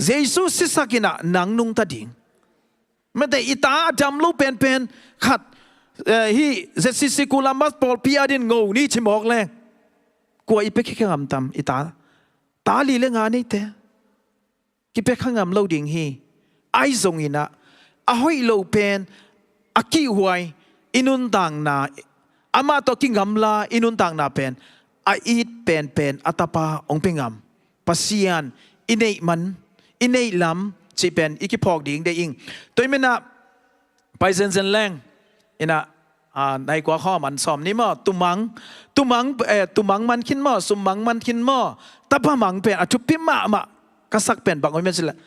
เจสูสิสักินะนังนุงตัดดิ่งไม่แต่อิตาจำลูเป็นขัดฮี ZCC Columbus ปอลปีอาดินงูนี่ชิมอกแรงกลัวอีเป็กข้างงำตำอีตาลีเรื่องงานนี่เตะกิเป็กข้างงำเล่าดิ่งฮีไอซงอินะอาหอยโลเป็นอากิหวยอินุนต่างนาอามาตอกิงำลาอินุนต่างนาเป็นอาอีดเป็นอัตปาองเป็นงำปัสเซียนอินเนมันอินเนลำจีเป็นอีกิพอกดิ่งได้อิงตัวไม่น่ะไปเซนแรงอินะในกว่าข้อมันสอมนี่มั้งตุมังมันขินมั้งสุมังมันขินมั้งตะพมังเป็นอจุพิมะกษักเป็นบางคนไม่ใช่ละ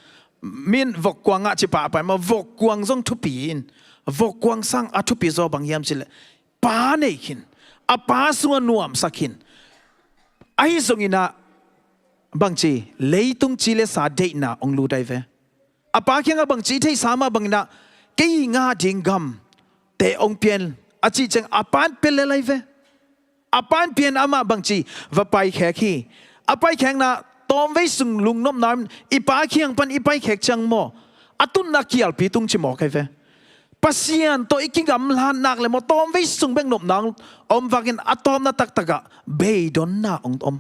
มินวกกวางจิปะไปมาวกกวางซ่งทุปีนวกกวางสร้างอจุปีโซบางยามใช่ละป้าเนี่ยขินอาป้าส่วนนวมสักขินไอ้ส่งอินะบางทีเลยตุงจีเลสาเดน่ะองลูได้เวอาป้าเขียงบางทีที่สามารถบางน่ะกี่งาจิงกำแต่องเปลี่ยนอาจีจังอาปานเป็นอะไรเวอาปานเปลี่ยนอามาบางทีว่าไปแขกขี้อาไปแขกน่ะตอมไว้สุงลุงน้ำน้ำอีป้าเขียงปันอีไปแขกจังโมอาตุนนักเกี่ยวปีตุงชิมอใครเวปัสเซียนตัวอีกิงกำลานนักเลยโมตอมไว้สุงเบ่งน้ำน้ำอมวากินอาตอมน่ะตักะเบยดอนน่ะองอม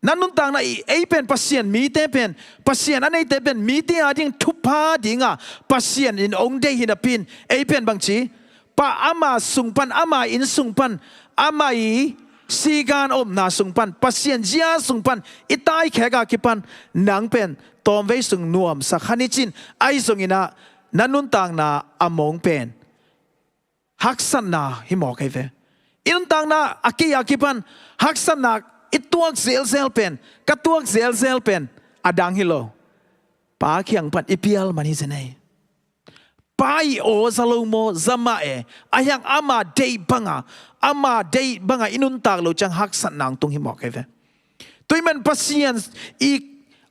นั่นนุ่นต่างน่ะไอเป็นปัสเซียนมีเตเป็นปัสเซียนอันไหนเตเป็นมีเตอาดิ่งทุบพาดิ่งอ่ะปัสเซียนอินองเดหินปินไอเป็นบางทีป้าอามาสุงปันอามาอินสุงปันอามาอีสีการอมนาสุงปันปัสเซียนเจียสุงปันอิตายแขกากิปันนางเป็นตอมไว้สุงนวมสักขันิจินไอสุงอินะนันนุนต่างนาอมงเป็นฮักสันนาฮิมอกไอเวอินุนต่างนาอากิยากิปันฮักสันนาอิตัวเซลเป็นกัตัวเซลเป็นอดังฮิโลป้าเขียงปันอิพิอัลมันฮิเซเน pai o zalomo zama e ayang ama dei banga inun tak lo chang hak san nang tung hi mo kai ve tui man pasian I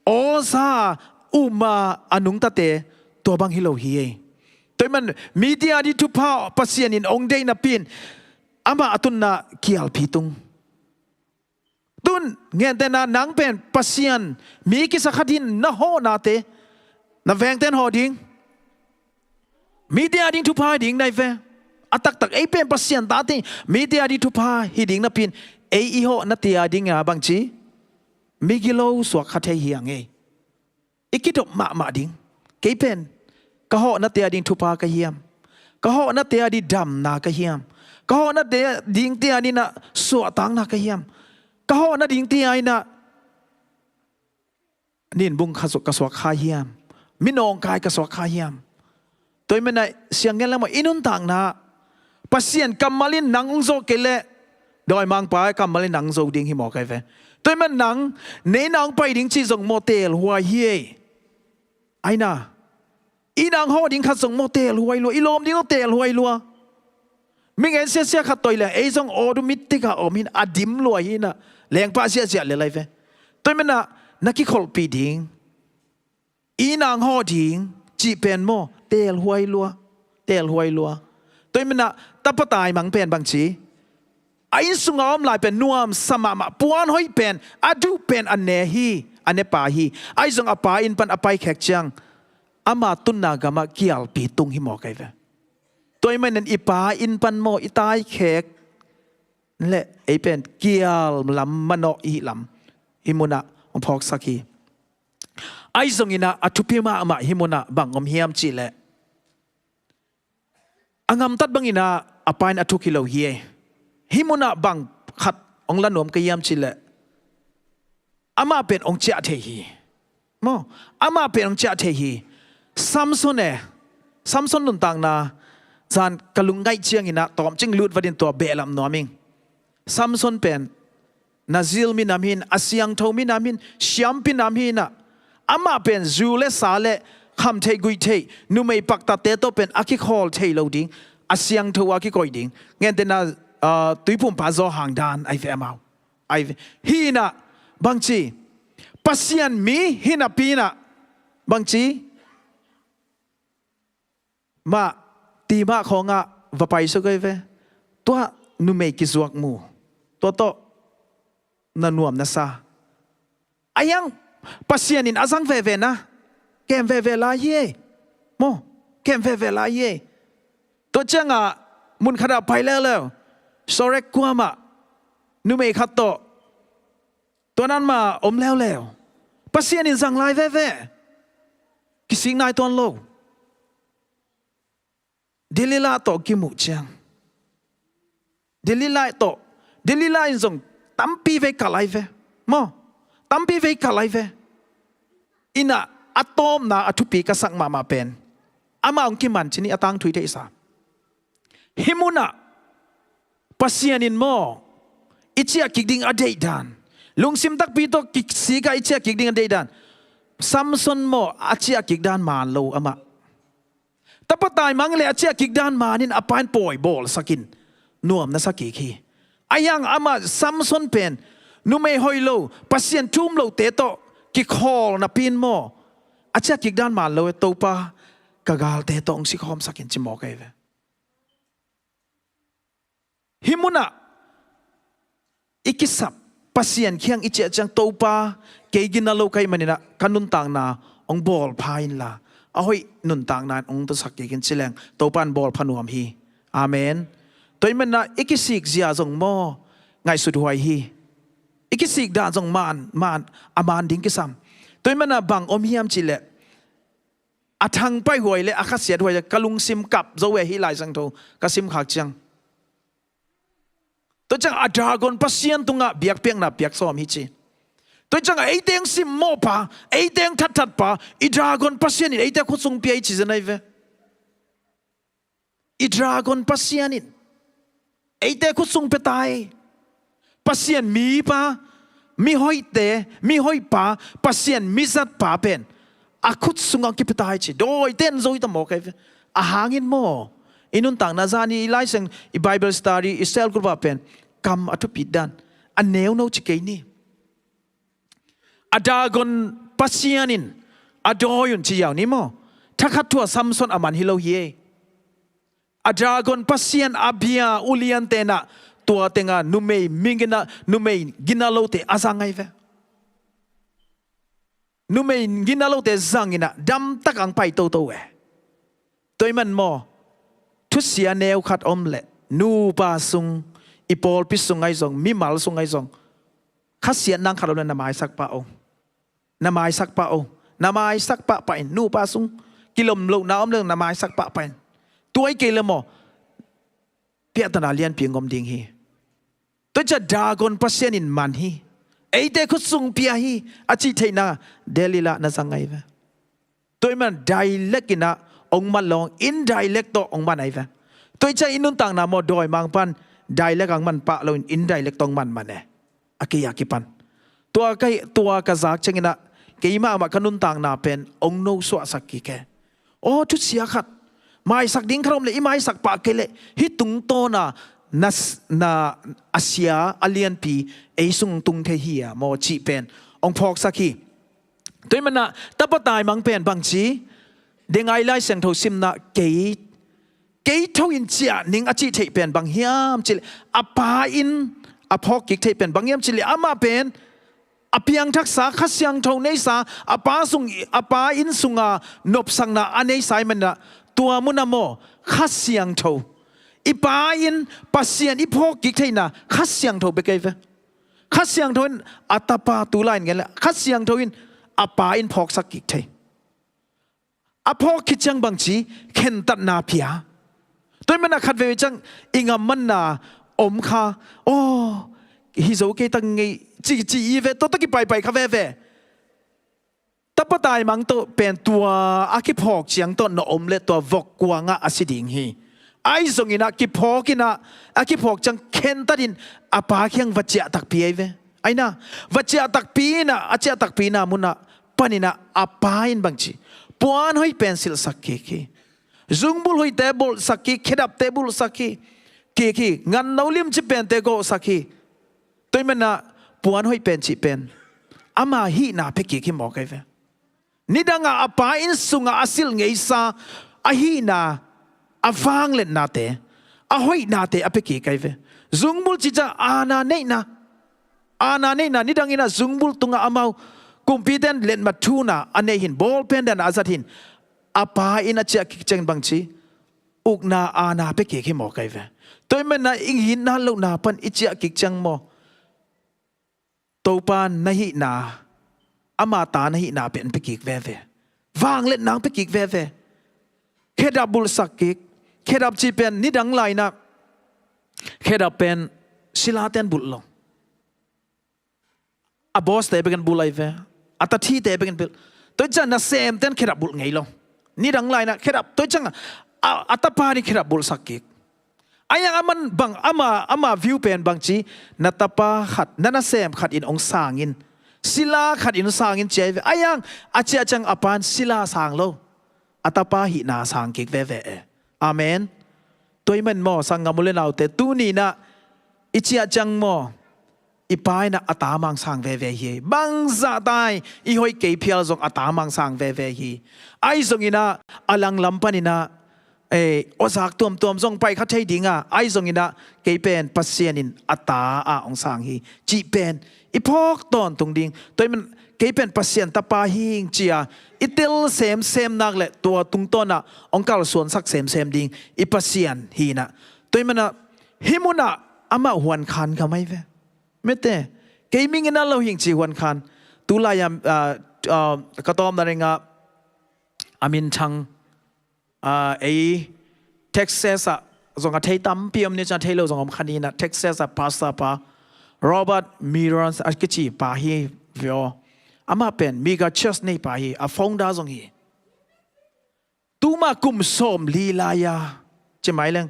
o sa uma anung ta te to bang hi lo hi tui man media di tu pa pasian in ong dei na pin ama atun na kial pitung tun ngen te na nang pen pasian mi ki sakhatin na ho na te na veng ten ho ding media ding tu pa ding nai ve atak tak ei pen pasian ta te media di tu pa hi ding na pin ei I ho na tia ding a bang chi migilo swak khathe hiang e ikitop ma ding ke pen ka ho na tia ding tu pa ka hiam ka ho na tia di dam na ka hiam ka ho na tia ding tia ni na so tang na ka hiam ka ho na ding tia ai na nin bung khasok ka swak kha hiam minong kai ka swak kha hiam toy mena siang ngel mo inun tang na pasien kamalin nang zo kele doi mang pa kamalin nang zo ding hi mo kai ve toy man nang nei nang pai ding chi zong motel huai hi ai na I nang ho ding khat zong motel huai lo ilom ding hotel huai lo ming en sia khat toy le ei zong odu mitika omin adim lo hi na leng pa sia le lai ve toy man na ki khol pi ding I nang ho ding chi pen mo tel huai lo toy man tapatai mang pen bang chi ai sungom lai pen nuam sama ma puan hoi pen adu pen ane hi ane pa hi ai zong apa in pan apai khek chang ama tunna gama kial pi tung hi mo kai ve toy man an ipa in pan mo itai khek le ei pen kial lam mano I lam himuna ong phok sakhi ai zong ina athupi ma ama himuna bangom hiam chi le angam tat bangina apain athukilo hi himuna bang khat ong lanom ka yam chile ama pen ong cha the hi mo ama pen ong cha the hi samson nun tang na zan kalungai chiang ina tom ching lut vadin to belam noming samson pen nazil mi namin asyang tho mi namin syam pi namina ama pen zule sale kham thei gui thei nu mei pak ta te to pen aki khol thei lo ding asyang tho aki koi ding ngen te na tui pum pa zo hang dan ai ve mau ai hi na bang chi pasian mi hi na pi na bang chi ma ti ma khonga va pai so kai ve to nu me ki zuak mu to na nuam na sa ayang pasian in azang ve ve na kem ve ve la ye mo kem ve ve la ye to changa mun khada pai le sorek kuama nu me khat toตัวนั้นมาอมแล้วปัสเซียนินสั่งลายเว่กิสิงนายตอนโลเดลิลาโตกิมุจังเดลิลาโตเดลิลาอินส่งตั้มปีเวกลายเวมอตั้มปีเวกลายเวอินะอะตอมนาอทุปีกสังมาเป็นอามาองกิมันชนิอตังถุยเทสาฮิมุนะปัสเซียนินมออิเชียกิกดิงอเดดานลุงซิมตักปีโตกิสีกาอิเชียกิกดิงอเดดานซัมซอนมออาเชียกิกดานมาโลอามาแต่ปตายมังเลยอาเชียกิกดานมานินอปานป่วยบอลสกินนวมนะสกิคีอายังอามาซัมซอนเป็นนุไม่หอยโลปัสเซียนทุ่มโลเตโตกิคอลนะปีนมออาเชียกิกดานมาโลโตปากากาลเตโตองสิคอมสกินจิมอกเอเวฮิมุนะอิกิสับปัสเซียนเคียงอิเจจังโตปาเกกินนาโลไกมันนะกันุนต่างนาองบอลพายน์ละเอาให้นุนต่างนานองตัวสักเกกินเชลงโตปานบอลพนวมฮีอาเมนตัวมันนะอิกิสิกเสียจงมอไงสุดหวยฮีอิกิสิกด่าจงมันอามานดิ้งกิสัมตัวมันนะบังอมเฮียมจิเลอาทังไปหวยเลยอาคาเสียหวยกะลุงซิมกับโจเวฮีไลสังโตกะซิมขากจังตัวจังอาดรากอนปัสเซียนตุงะเบียกเปียงนับเบียกซ้อมฮิจิตัวจังไอเดียงซิมโมปาไอเดียงทัดปาอีดรากอนปัสเซียนินไอเดียคุดทรงเปียฮิจิจะไหนเวอีดรากอนปัสเซียนินไอเดียคุดทรงเปตายปัสเซียนมีปามีหอยเตมีหอยปาปัสเซียนมีสัตปาเป็นอาคุดทรงอังกิเปตายจิโดยเต้นโจยตะโมกเอเว ahangin mo inun tang na zani ilai seng I Bible study Israel kurba pen kam atu pidan aneu no chikei ni adagon pasianin adoyun chi yaw ni mo thakat thua Samson aman hilo hi adagon pasian abia ulian tena tua tenga numei mingina numei ginalo te azangai ve numei ginalo te zangina dam takang pai to to we toy man mo thu sia neu khat omle nu pa sung ipol pi sungai zong mi mal sungai zong khasia nang khalo na mai sak pa ong na mai sak pa ong na mai sak pa pa nu pa sung kilom lo na om leng na mai sak pa pa tuai ke le mo pia tana lian pi ngom ding hi to cha dagon pasien in man hi eite khu sung pia hi achi theina delila na sangai va toy man dialect ina ong man long indirect to ong man ai va toy cha inun tang na mo doi mang pan dialect ang man pa lo indirect tong man man akiya kipan tua ka zak chengina keima ma kanun tang na pen ong no so sakki ke o thu sia khat mai sak ding khrom le I mai sak pa ke le hi tung to na Asia alian pi ei sung tung the hi mo chi pen ong phok sakhi toy mana tapatai mang pen bang chi dengai lai seng tho sim na ke tho in chia ning achi thei pen bang hiam chil apa in aphok ki thei pen bang hiam chil ama pen apiang thak sa khasyang tho nei sa apa in sunga nop sang na anei sai man na tua munamo khasyang tho ipa in pasien iphok ki thei na khasyang tho be kai ve khasyang tho atapa tu line gen khasyang tho in apa in phok sak ki thei aphok ki chang bang chi khen tat na pia toy mana khat ve chang ingam man na om kha o hi zo ke tang ngei chi ve to ki pai kha ve tapatai mang to pen tua aki phok chiang to no om le to vok kwanga asiding hi ai zongina ki phokina aki phok chang khen tarin apa khyang vachia tak pi ve aina vachia tak pi na achia tak pi na muna panina apain bangchi puan hoi pencil sakki ki zungbul hoi table sakki khedap table sakki ki ngan nolim chi pen te go sakki toimena puan hoi pen chi pen ama hi na pe ki mo kai ve nidanga apa in sunga asil ngei sa ahi na avang let na te ahoi na te apeki kai ve zungbul chi cha ana nei na nidangina zungbul tunga amau kumpitan let matuna ane hin ball pen dan azatin apa in achia kicheng bangchi ukna ana peki ki mo kai ve toy men na ing hin na lo na pan ichia kicheng mo topan nahi na ama ta nahi na pen pekik ve wang let nang pekik ve khedap bul sakik khedap chi pen ni dang lai na khedap pen silaten bul lo a boss te begen bulai ve ata thi te begen bul toy chan na sem ten khedap bul ngei lo ni dang lai na khedap toy chang ata pa ni khedap bul sakik ayang aman bang ama view pen bang chi natapa khat nana sem khat in ong sangin sila khat in sangin che ayang achia chang apan sila sang lo atapa hi na sang kek ve amen toy man mo sangamule naw te tu ni na ichia chang mo ipai na atamang sang ve hi bang za dai I hoi ke phial zong atamang sang ve hi ai zong ina alang lampanina ozak tuam zong pai kha thei dinga ai zong ina ke pen pasienin ata a ong sang hi chi pen ipok ton tung ding toy man ke pen pasien tapa hing chia itil sem nak le tua tung tona ongkal suan sak sem ding ipasian hi na toy mana himuna ama huan khan ka mai ve mete ke ming ina lo hing chi huan khan tu la yam ka tom na renga amin chang Texas zong a thei tam piam ni cha thei lo zong om khani na Texas pastor pa Robert Mirons akichi pa hi vio ama pen mega church nei pa hi a founder zong hi tuma kum som lilaya chimai leng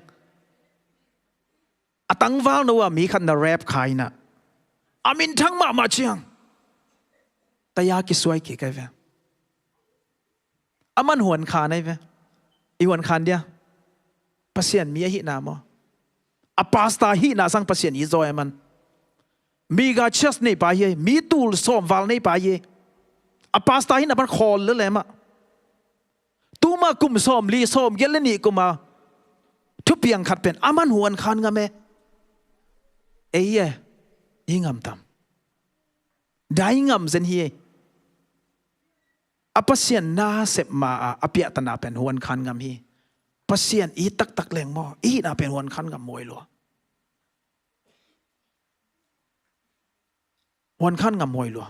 atang wal no wa mi khan na rap khai na amin thang ma chiang taya ki suai ki kai ve aman huan kha nei ve อีวันคันเดียปัสเซียนมีหินามอปาสตาหินาสังปัสเซียนอีจอยมันมีกาเชสในป่าเยมีตูลส้มวาลในป่าเยอปาสตาหินาบันคอลเลยแหละมะตูมากุมส้มลีส้มเยลนี่กุมาทุบเพียงขัดเป็นอามันหวนคันงะเมเอ้ยยิงงำตำได้งำเซนเฮียอปัสเซียนนาเสพมาอภิยตนาเป็นหวนคันงำฮีปัสเซียนอีตักแรงมออีน่าเป็นหวนคันงำมวยหลัวหวนคันงำมวยหลัว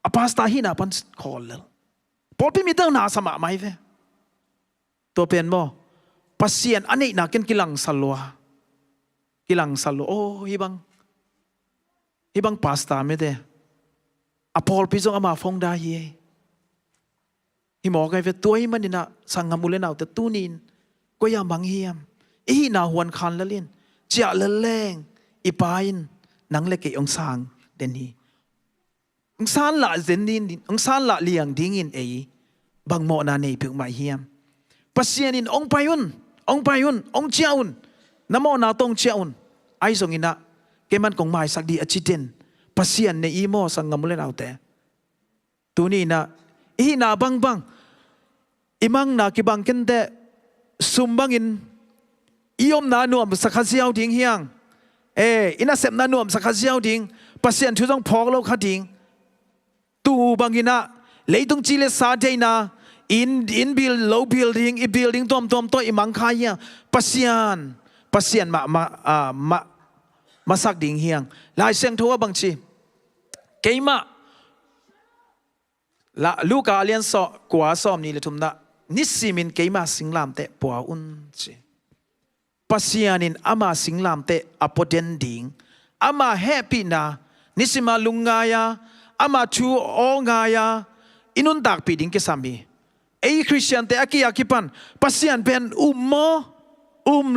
อปาสตาฮีน่าปันคอลเลยพอพี่มีเรื่องนาสมาไหมเฟตัวเป็นมอปัสเซียนอันนี้น่ากินกิลังสัลลัวกิลังสัลลัวโอ้ฮิบังปาสตาไม่ได้อพอลพิจงอามาฟงได้เย่ฮิหมอไกเวตัวฮิมันนี่นะสังหามุเลนเอาแต่ตู้นินก็ยังบังเฮียมอีน่าหวนคันละเล่นเจ้าละแรงอีปายนังเล็กองซางเดนฮีองซานละเซนดินองซานละเลียงดิ้งอินเอบางหมอนาเนเพียงไม่เฮียมปัสเซียนินองไปยุนองเจ้าอุนน้ำมอนาตงเจ้าอุนไอส่งอินะเกมันคงไม่สักดีอจิตเดนปัสเซียนในอีโมสังหามุเลนเอาแต่ตัวนี้นะอีน่าบังอีมังนากิบังกันแต่ซุมบังอินยมนาหน่วมสักเสียวดิ้งเฮียงอินาเสพนาหน่วมสักเสียวดิ้งปัสเซียนทุต้องพอกโลกขัดดิ้งตูบังอินะเลยต้องจีเลสาเดนาอินบิลโลบิลดิ้งอีบิลดิ้งตอมตัวอีมังคายปัสเซียนมาสักดิ้งเฮียงลายเสียงทัวบังชีเกยมาละลูกอาเลียนสอกว่าซ้อมนี่เลยทุมนะนิสิมินเกยมาสิงลามเตะปัวอุนจีปัสยานินอามาสิงลามเตะอปเดนดิงอามาแฮปปี้นะนิสิมาลุงงายาอามาชูโองายาอินุนตักปีดิงกิสามีคริสเตียนเตะอากิปันปัสยานเป็น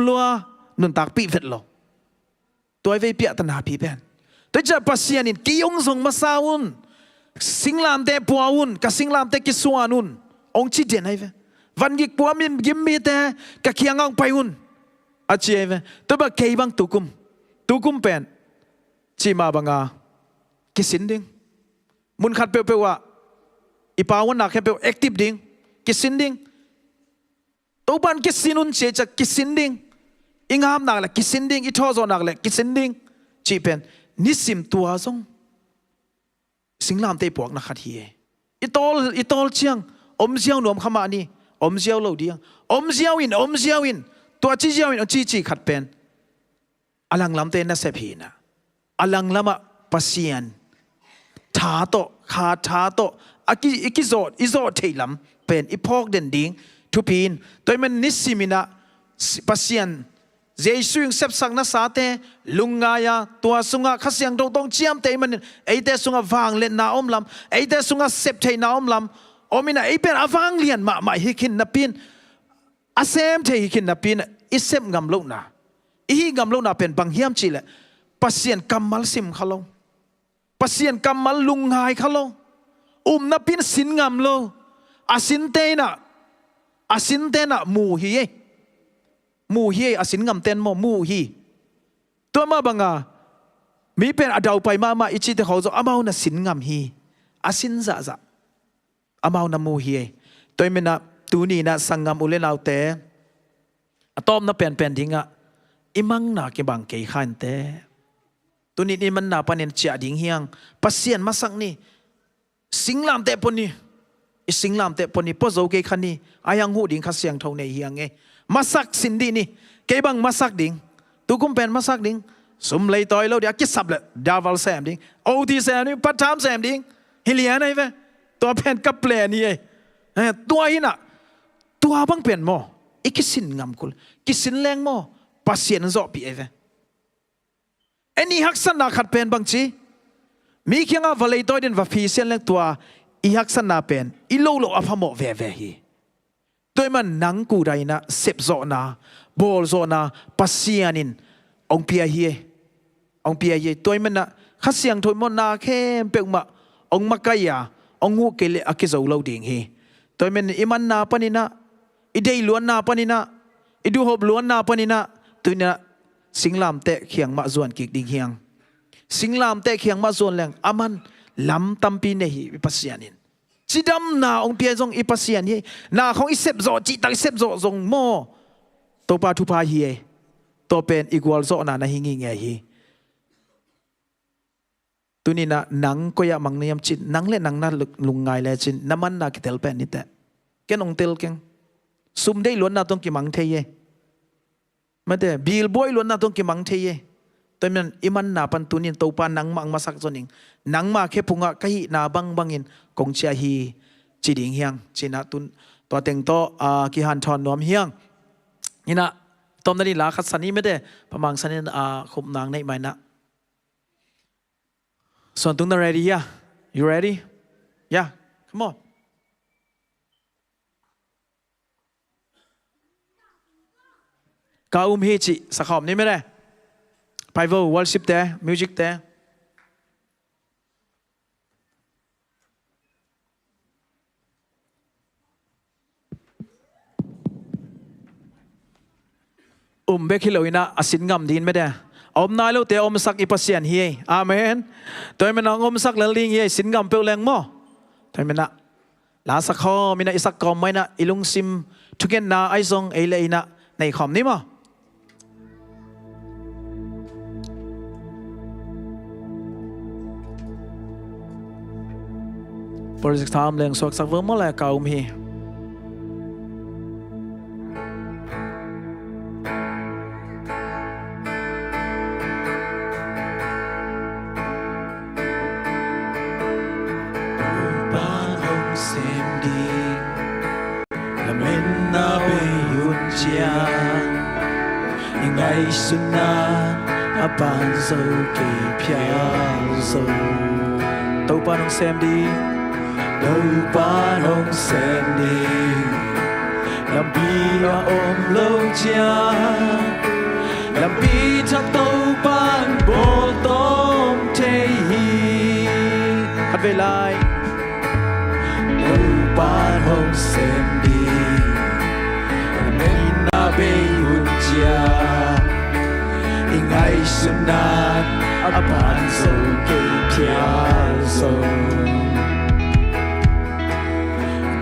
ลัวนุนตักปีเฟตโลตัวเวเปียตนาปีเป็นแต่จะปัสยานินกิยงส่งมาซาอุนสิงลามเตะปัวอุนกับสิงลามเตะกิสวานุนองชิดเจนไอเววันกิปัวมิยิมมีเตะกับเคียงองไปอุนอาเจียเวตัวบักเคยบังตุกุมเป็นจีมาบังอากิสินดิงมุนขัดเปลว่าอีปาวันนักแค่เปลแอคทีฟดิงกิสินดิงตัวบันกิสินุนเจจะกิสินดิงอิงหามนักเลยกิสินดิงอีทอซอนักเลยกิสินดิงจีเป็นนิสิมตัวซงสิงลามเตะปวกนักขัดเฮียอีตอลเชียงอมเจียวหนวมขมานี่อมเจียวเหล่าเดียงอมเจียวอินตัวจีเจียวอินจีขัดเป็นอลังลำเตนน่ะเสพีนะอลังลำอะปัสเซียนทาโตขาทาโตอิกิโซเทลำเป็นอีพอกเด่นดิ้งทุพีนโดยมันนิสิมินะปัสเซียนเจสุงเซปสังนัสาเตลุงงายาตัวสุงะขเสียงตรงเจียมเตมันไอเตสุงะวางเล่นนาอมลำไอเตสุงะเซปเทนาอมลำอมินะไอเป็นอวางเลียนมาฮิคินนับปินอาเซมเทฮิคินนับปินอิเซมกำลุนาอีกำลุนาเป็นบางเฮียมจีเลปัสเซียนกำมัลซิมขลงปัสเซียนกำมัลลุงงายขลงนับปินสินงำโลอาสินเตนะมูฮีอาสินงำเต้นมูฮีตัวมาบังอามีเป็นอดาวไปมาอิจิตเขาจะอามาวนสินงำฮีอาสินจะอามาวนมูฮีตัวมันนะตูนี่นะสังงำอุเลนเอาเตตอมนะเป็นดิ้งอ่ะอิมังนะเก็บังเกยขันเตตัวนี้มันน่าปนเนเจียดิ้งเฮียงปัสเซียนมาสักนี่สิงลามเตปนี่สิงลามเตปนี่พอโจเกขันนี่อายังหูดิ้งขัดเสียงเท่าในเฮียงไงมาสักสินดีนี่เก็บังมาสักดิ้งตุกุมเป็นมาสักดิ้งสมเลยต่อยเราเดี๋ยวกิสับเลยดาวลแซมดิ้งโอทีแซมดิ้งปัตตามแซมดิ้งเฮลียนไอ้เว้ตัวเป็นกับเปลี่ยนนี่ไอ้ตัวอินะตัวบังเปลี่ยนโมอีกสินงำกุลกิสินแรงโมปัสเซียนจอบปีไอ้เว้ไอ้นี่ฮักษณะขัดเป็นบางทีมีเขียงว่าเลยต่อยเดินว่าพีเซียนแรงตัวอีฮักษณะเป็นอีโลอภโมเวฮีตัวมันนังกูได้นะเสพโซนาบอลโซนาปัสเซียนินองเปียฮีตัวมันนะขัดเสียงถอยมันนาเข้มเปกมาองมากายาองงูเกลอากิโซโลดิ่งฮีตัวมันอิมันนาปนินะ อีเดย์ล้วนนาปนินะอีดูหอบล้วนนาปนินะตัวนี้สิงลามเตะเขียงมาส่วนกิกดิ่งเขียงสิงลามเตะเขียงมาส่วนแรงอามันลำตัมปีเนหิอิปัสยานินจิดำนาองเปียจงอิปัสยานีนาของอิเซบโซจิตักเซบโซจงโมตัวปาทุพาฮีตัวเป็นอีกวอลโซนานะหิงิงเงฮีตัวนี้นะนังก็อยากมังเนียมจินนังเล่นนังน่าลุงไงเลยจินน้ำมันน่ากิเตลเป็นนิดแต่แกนองเตลแกงซุ่มได้ล้วนน่าต้องกิมังเทยไม่ได้บิลบอยล้วนน่าต้องกิมังเทยตัวมันอิมันน่าปันตุนินตัวปานังมังมาสักจนิงนังมาแค่พุงะก็ฮีนาบังอินกงเชียฮีจีดิงเฮียงจีน่าตุนตัวเต็งโตกิฮันทอนนวมเฮียงนี่นะตอมนั่นนี่ลาคัดสันนี่ไม่ได้ประมาณสันนี่คุมนางในไม่นะส่วนตุนน่า ready yeah you ready yeah come onกาฮีจิสักขอบนี้ไม่ได้ไปโววอลชิปเตะมิวสิกเตะเบคิโลอินะอสินงามดินไม่ได้นายลูกเตะสักอิปัสยันเฮียอาเมนตัวมันน้องสักเลลิงเฮียสินงามเปลวแรงมั้งตัวมันนะลาสักข้อมีนะอิสักกอมไม่นะอิลุงซิมทุกอย่างน่าไอซงเอเลนะในคอมนี้มั้งบริษัททำเรื่องสวกสักเวอร์มอลเลยกาฮีสุนัขปานโซเกียพยาโซตัวปานองเซมดีตัวปานองเซมดีลำปีว่าอมโลจาลำปีทักตัวปานโบต้มเทฮีขัดเวลาตัวปานองเซมดีไม่น่าเบียดจาไงสุนัขอปานโซเกียพยาโซ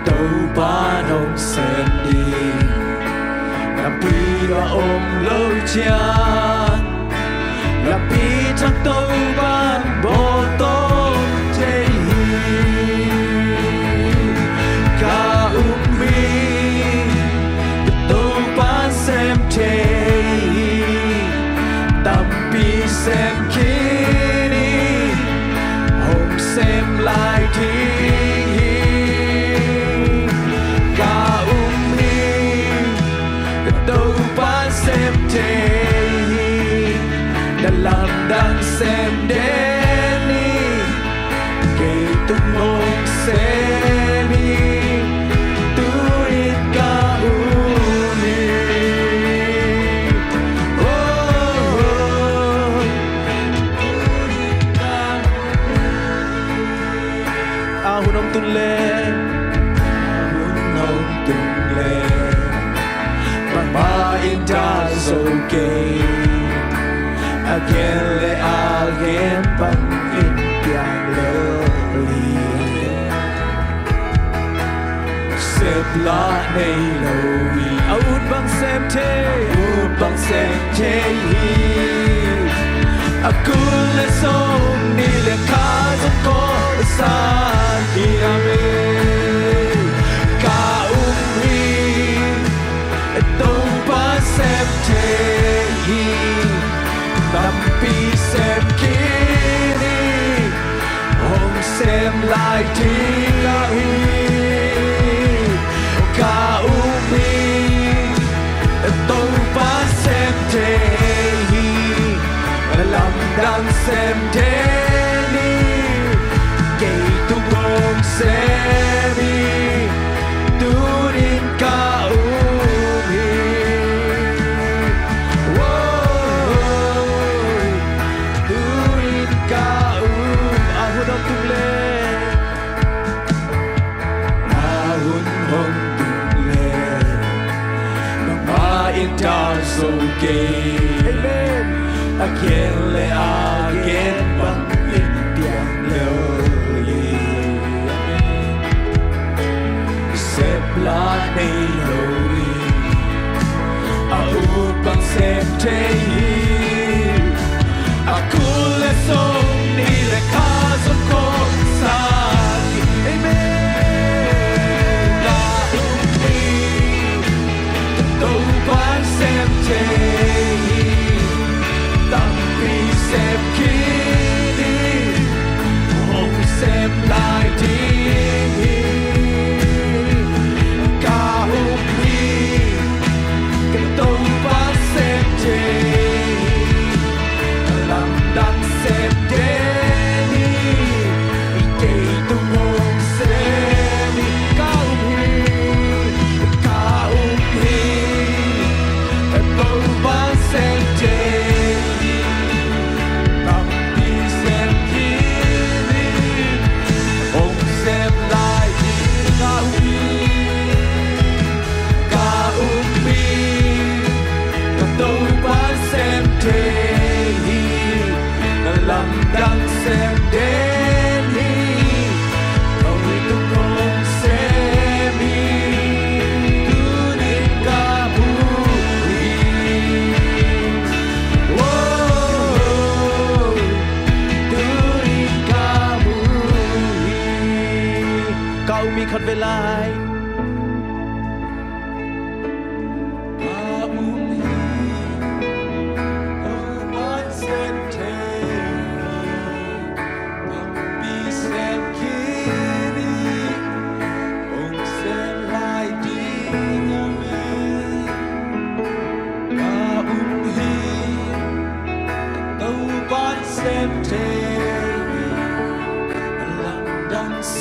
ตัวปานองเซนดีลำปีว่าอมโลจาลำปีทักตัวปานโบโตเทฮีกามีตัวปานเซมเทเซมคินีหงเซมลายทีกามีตัวปานเซมเทดัลลัมดังเซมเดนีเกตุงงเซมีตุริกาตุเลหุ่นนงตุเลปังมาอินดาโซเกอาเกนเลอาเกนปังอินเปียงเลลีเซปลาในโลวีอาวุธบังเซมเทอาวุธบังเซมเทฮีอากุเลโซนี่เลขาจงโกซาดีอาเมกามีตัวปาเซมเทฮีตัมปีเซมคินีหงเซมลายทีกาฮีกามีตัวปาเซมเทฮีลำดังเซมเทนีเกตุงงเซมีตูรินกาฮีตูรินกาอาหุนงตุเลอาหุนงตุเล again le again bằng in tiếng lời xếp lá này lời u bằng xếp thế aku le song ni le khá song con sa xem khi đi hồng xem lại đi cả hôm đi cái tôi vẫn xem chê làm đắng xem đến đi cái tôi hồng xem đi cả hôm đi tôi vẫn xem chê đang xem đến đi rồi tôi không xem đi cứ đi cả buổi cứ đi cả buổi cậu mi khát về lại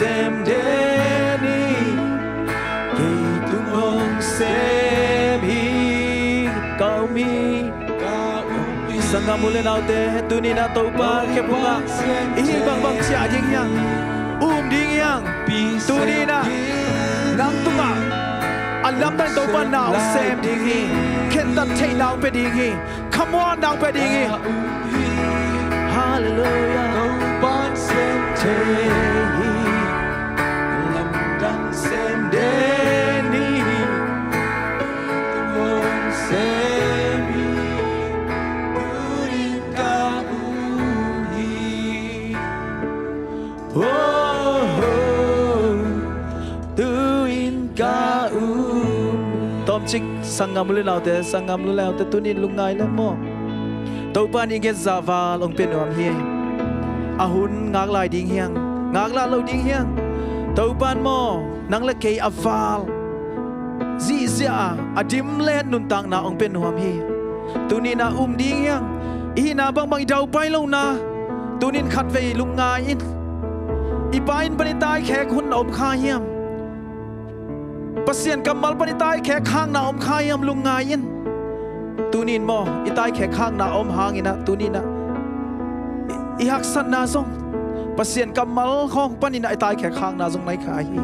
xem đến đi kỳ tung hồng xem hi cậu mi sangam mule nào te tu ni na tàu ba khép bunga hi bang sia ding yang ding yang tu ni na nang tunga alam tan tàu ba nào xem ding hi khen tan thei nào pe ding hi come on nào pe ding hi hallelujah tàu ba xem thei xem đến đi không xem đi cứ đi cả buổi tu in cả tom chik sangam lu lao te tu ni lungai le mo to pan in get zawa long pen am hi ahun ngak lai ding hiang ngak la lo ding hiang tàu ban mo nang le kei aval zia adim len nun tang na ong pen huam hi tunin na ding yang i na bang dau pai lo na tunin khat ve lung nga in i pain pani tai khek hun om kha hiam pasien kamal pani tai khek khang na om kha hiam lung nga in tunin mo i tai khek khang na om hang ina tunin na i hak san na song pasien kamal khong panin ai tai khek khang na jong nai kha hi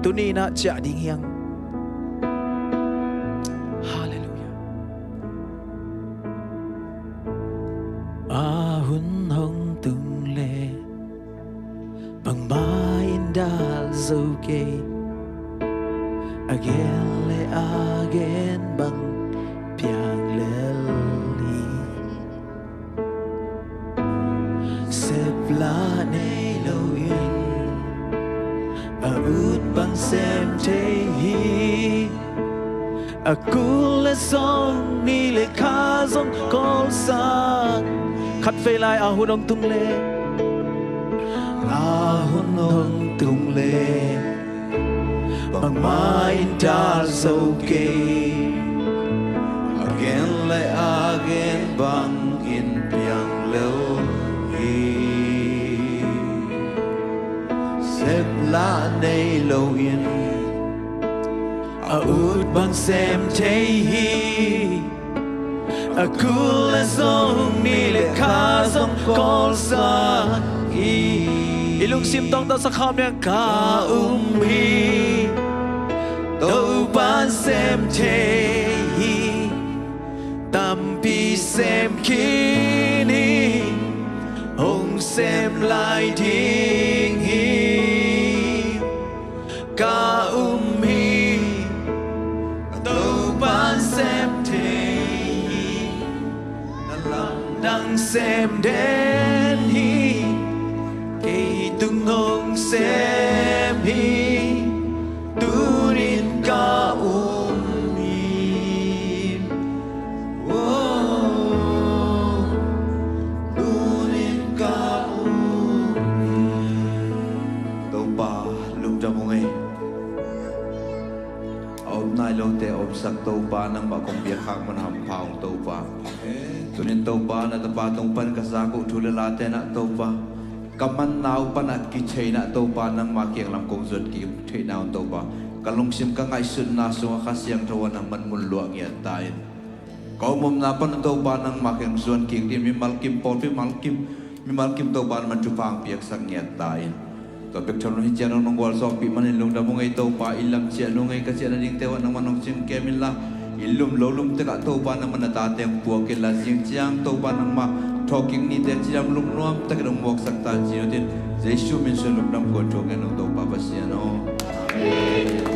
tuni na cha ding hiang hallelujah ahun hong tung le bang mai dal zoke again le again bang piang leli sep la nei lo yin ut bang xem thế hi aku le song ni le kha song kol sa khát về lại ahun ong tung le ahun ong tung le bằng mai ta dâu kê again le again bang in piang lâu xếp lá này lâu yên ut bang xem thế hi aku le song ni le kha song kol sa ilung sim tong ta sa kham ne ka hi đâu ban xem thế hi tam pi xem khi xem lại thiên hi ca hi tàu ban xem thế lòng đang xem đến hi kỳ từng nông xem hi tu đến ca long te om sak tau pa nang ma kong biak hak man ham paung tau pa tunin tau pa na tapa tong pan kasaku thula la te na tau pa kaman nau pan at ki chei na tau pa nang ma kiang lam kong zot ki thei naw tau pa kalong sim ka ngai sun na so kha siang thawan nang man mun luak ngia tain ko mom na pan tau pa nang ma kiang zon ki ti mi mal kim pol mi mal kim tau pa man chu pang piak sang ngia tain to pek chon hi chen nong wal so pi man lung da mo ngai to pa ilam che no ngai ka che na ding te wa nang manong sim ke min la ilum lo lum te ka to pa nang man ta tem pu ke la sing chiang to pa nang ma talking ni te chiam lum nuam ta ka mok sak ta chi no tin jesu min se lum dam ko to ke no to pa pa sia no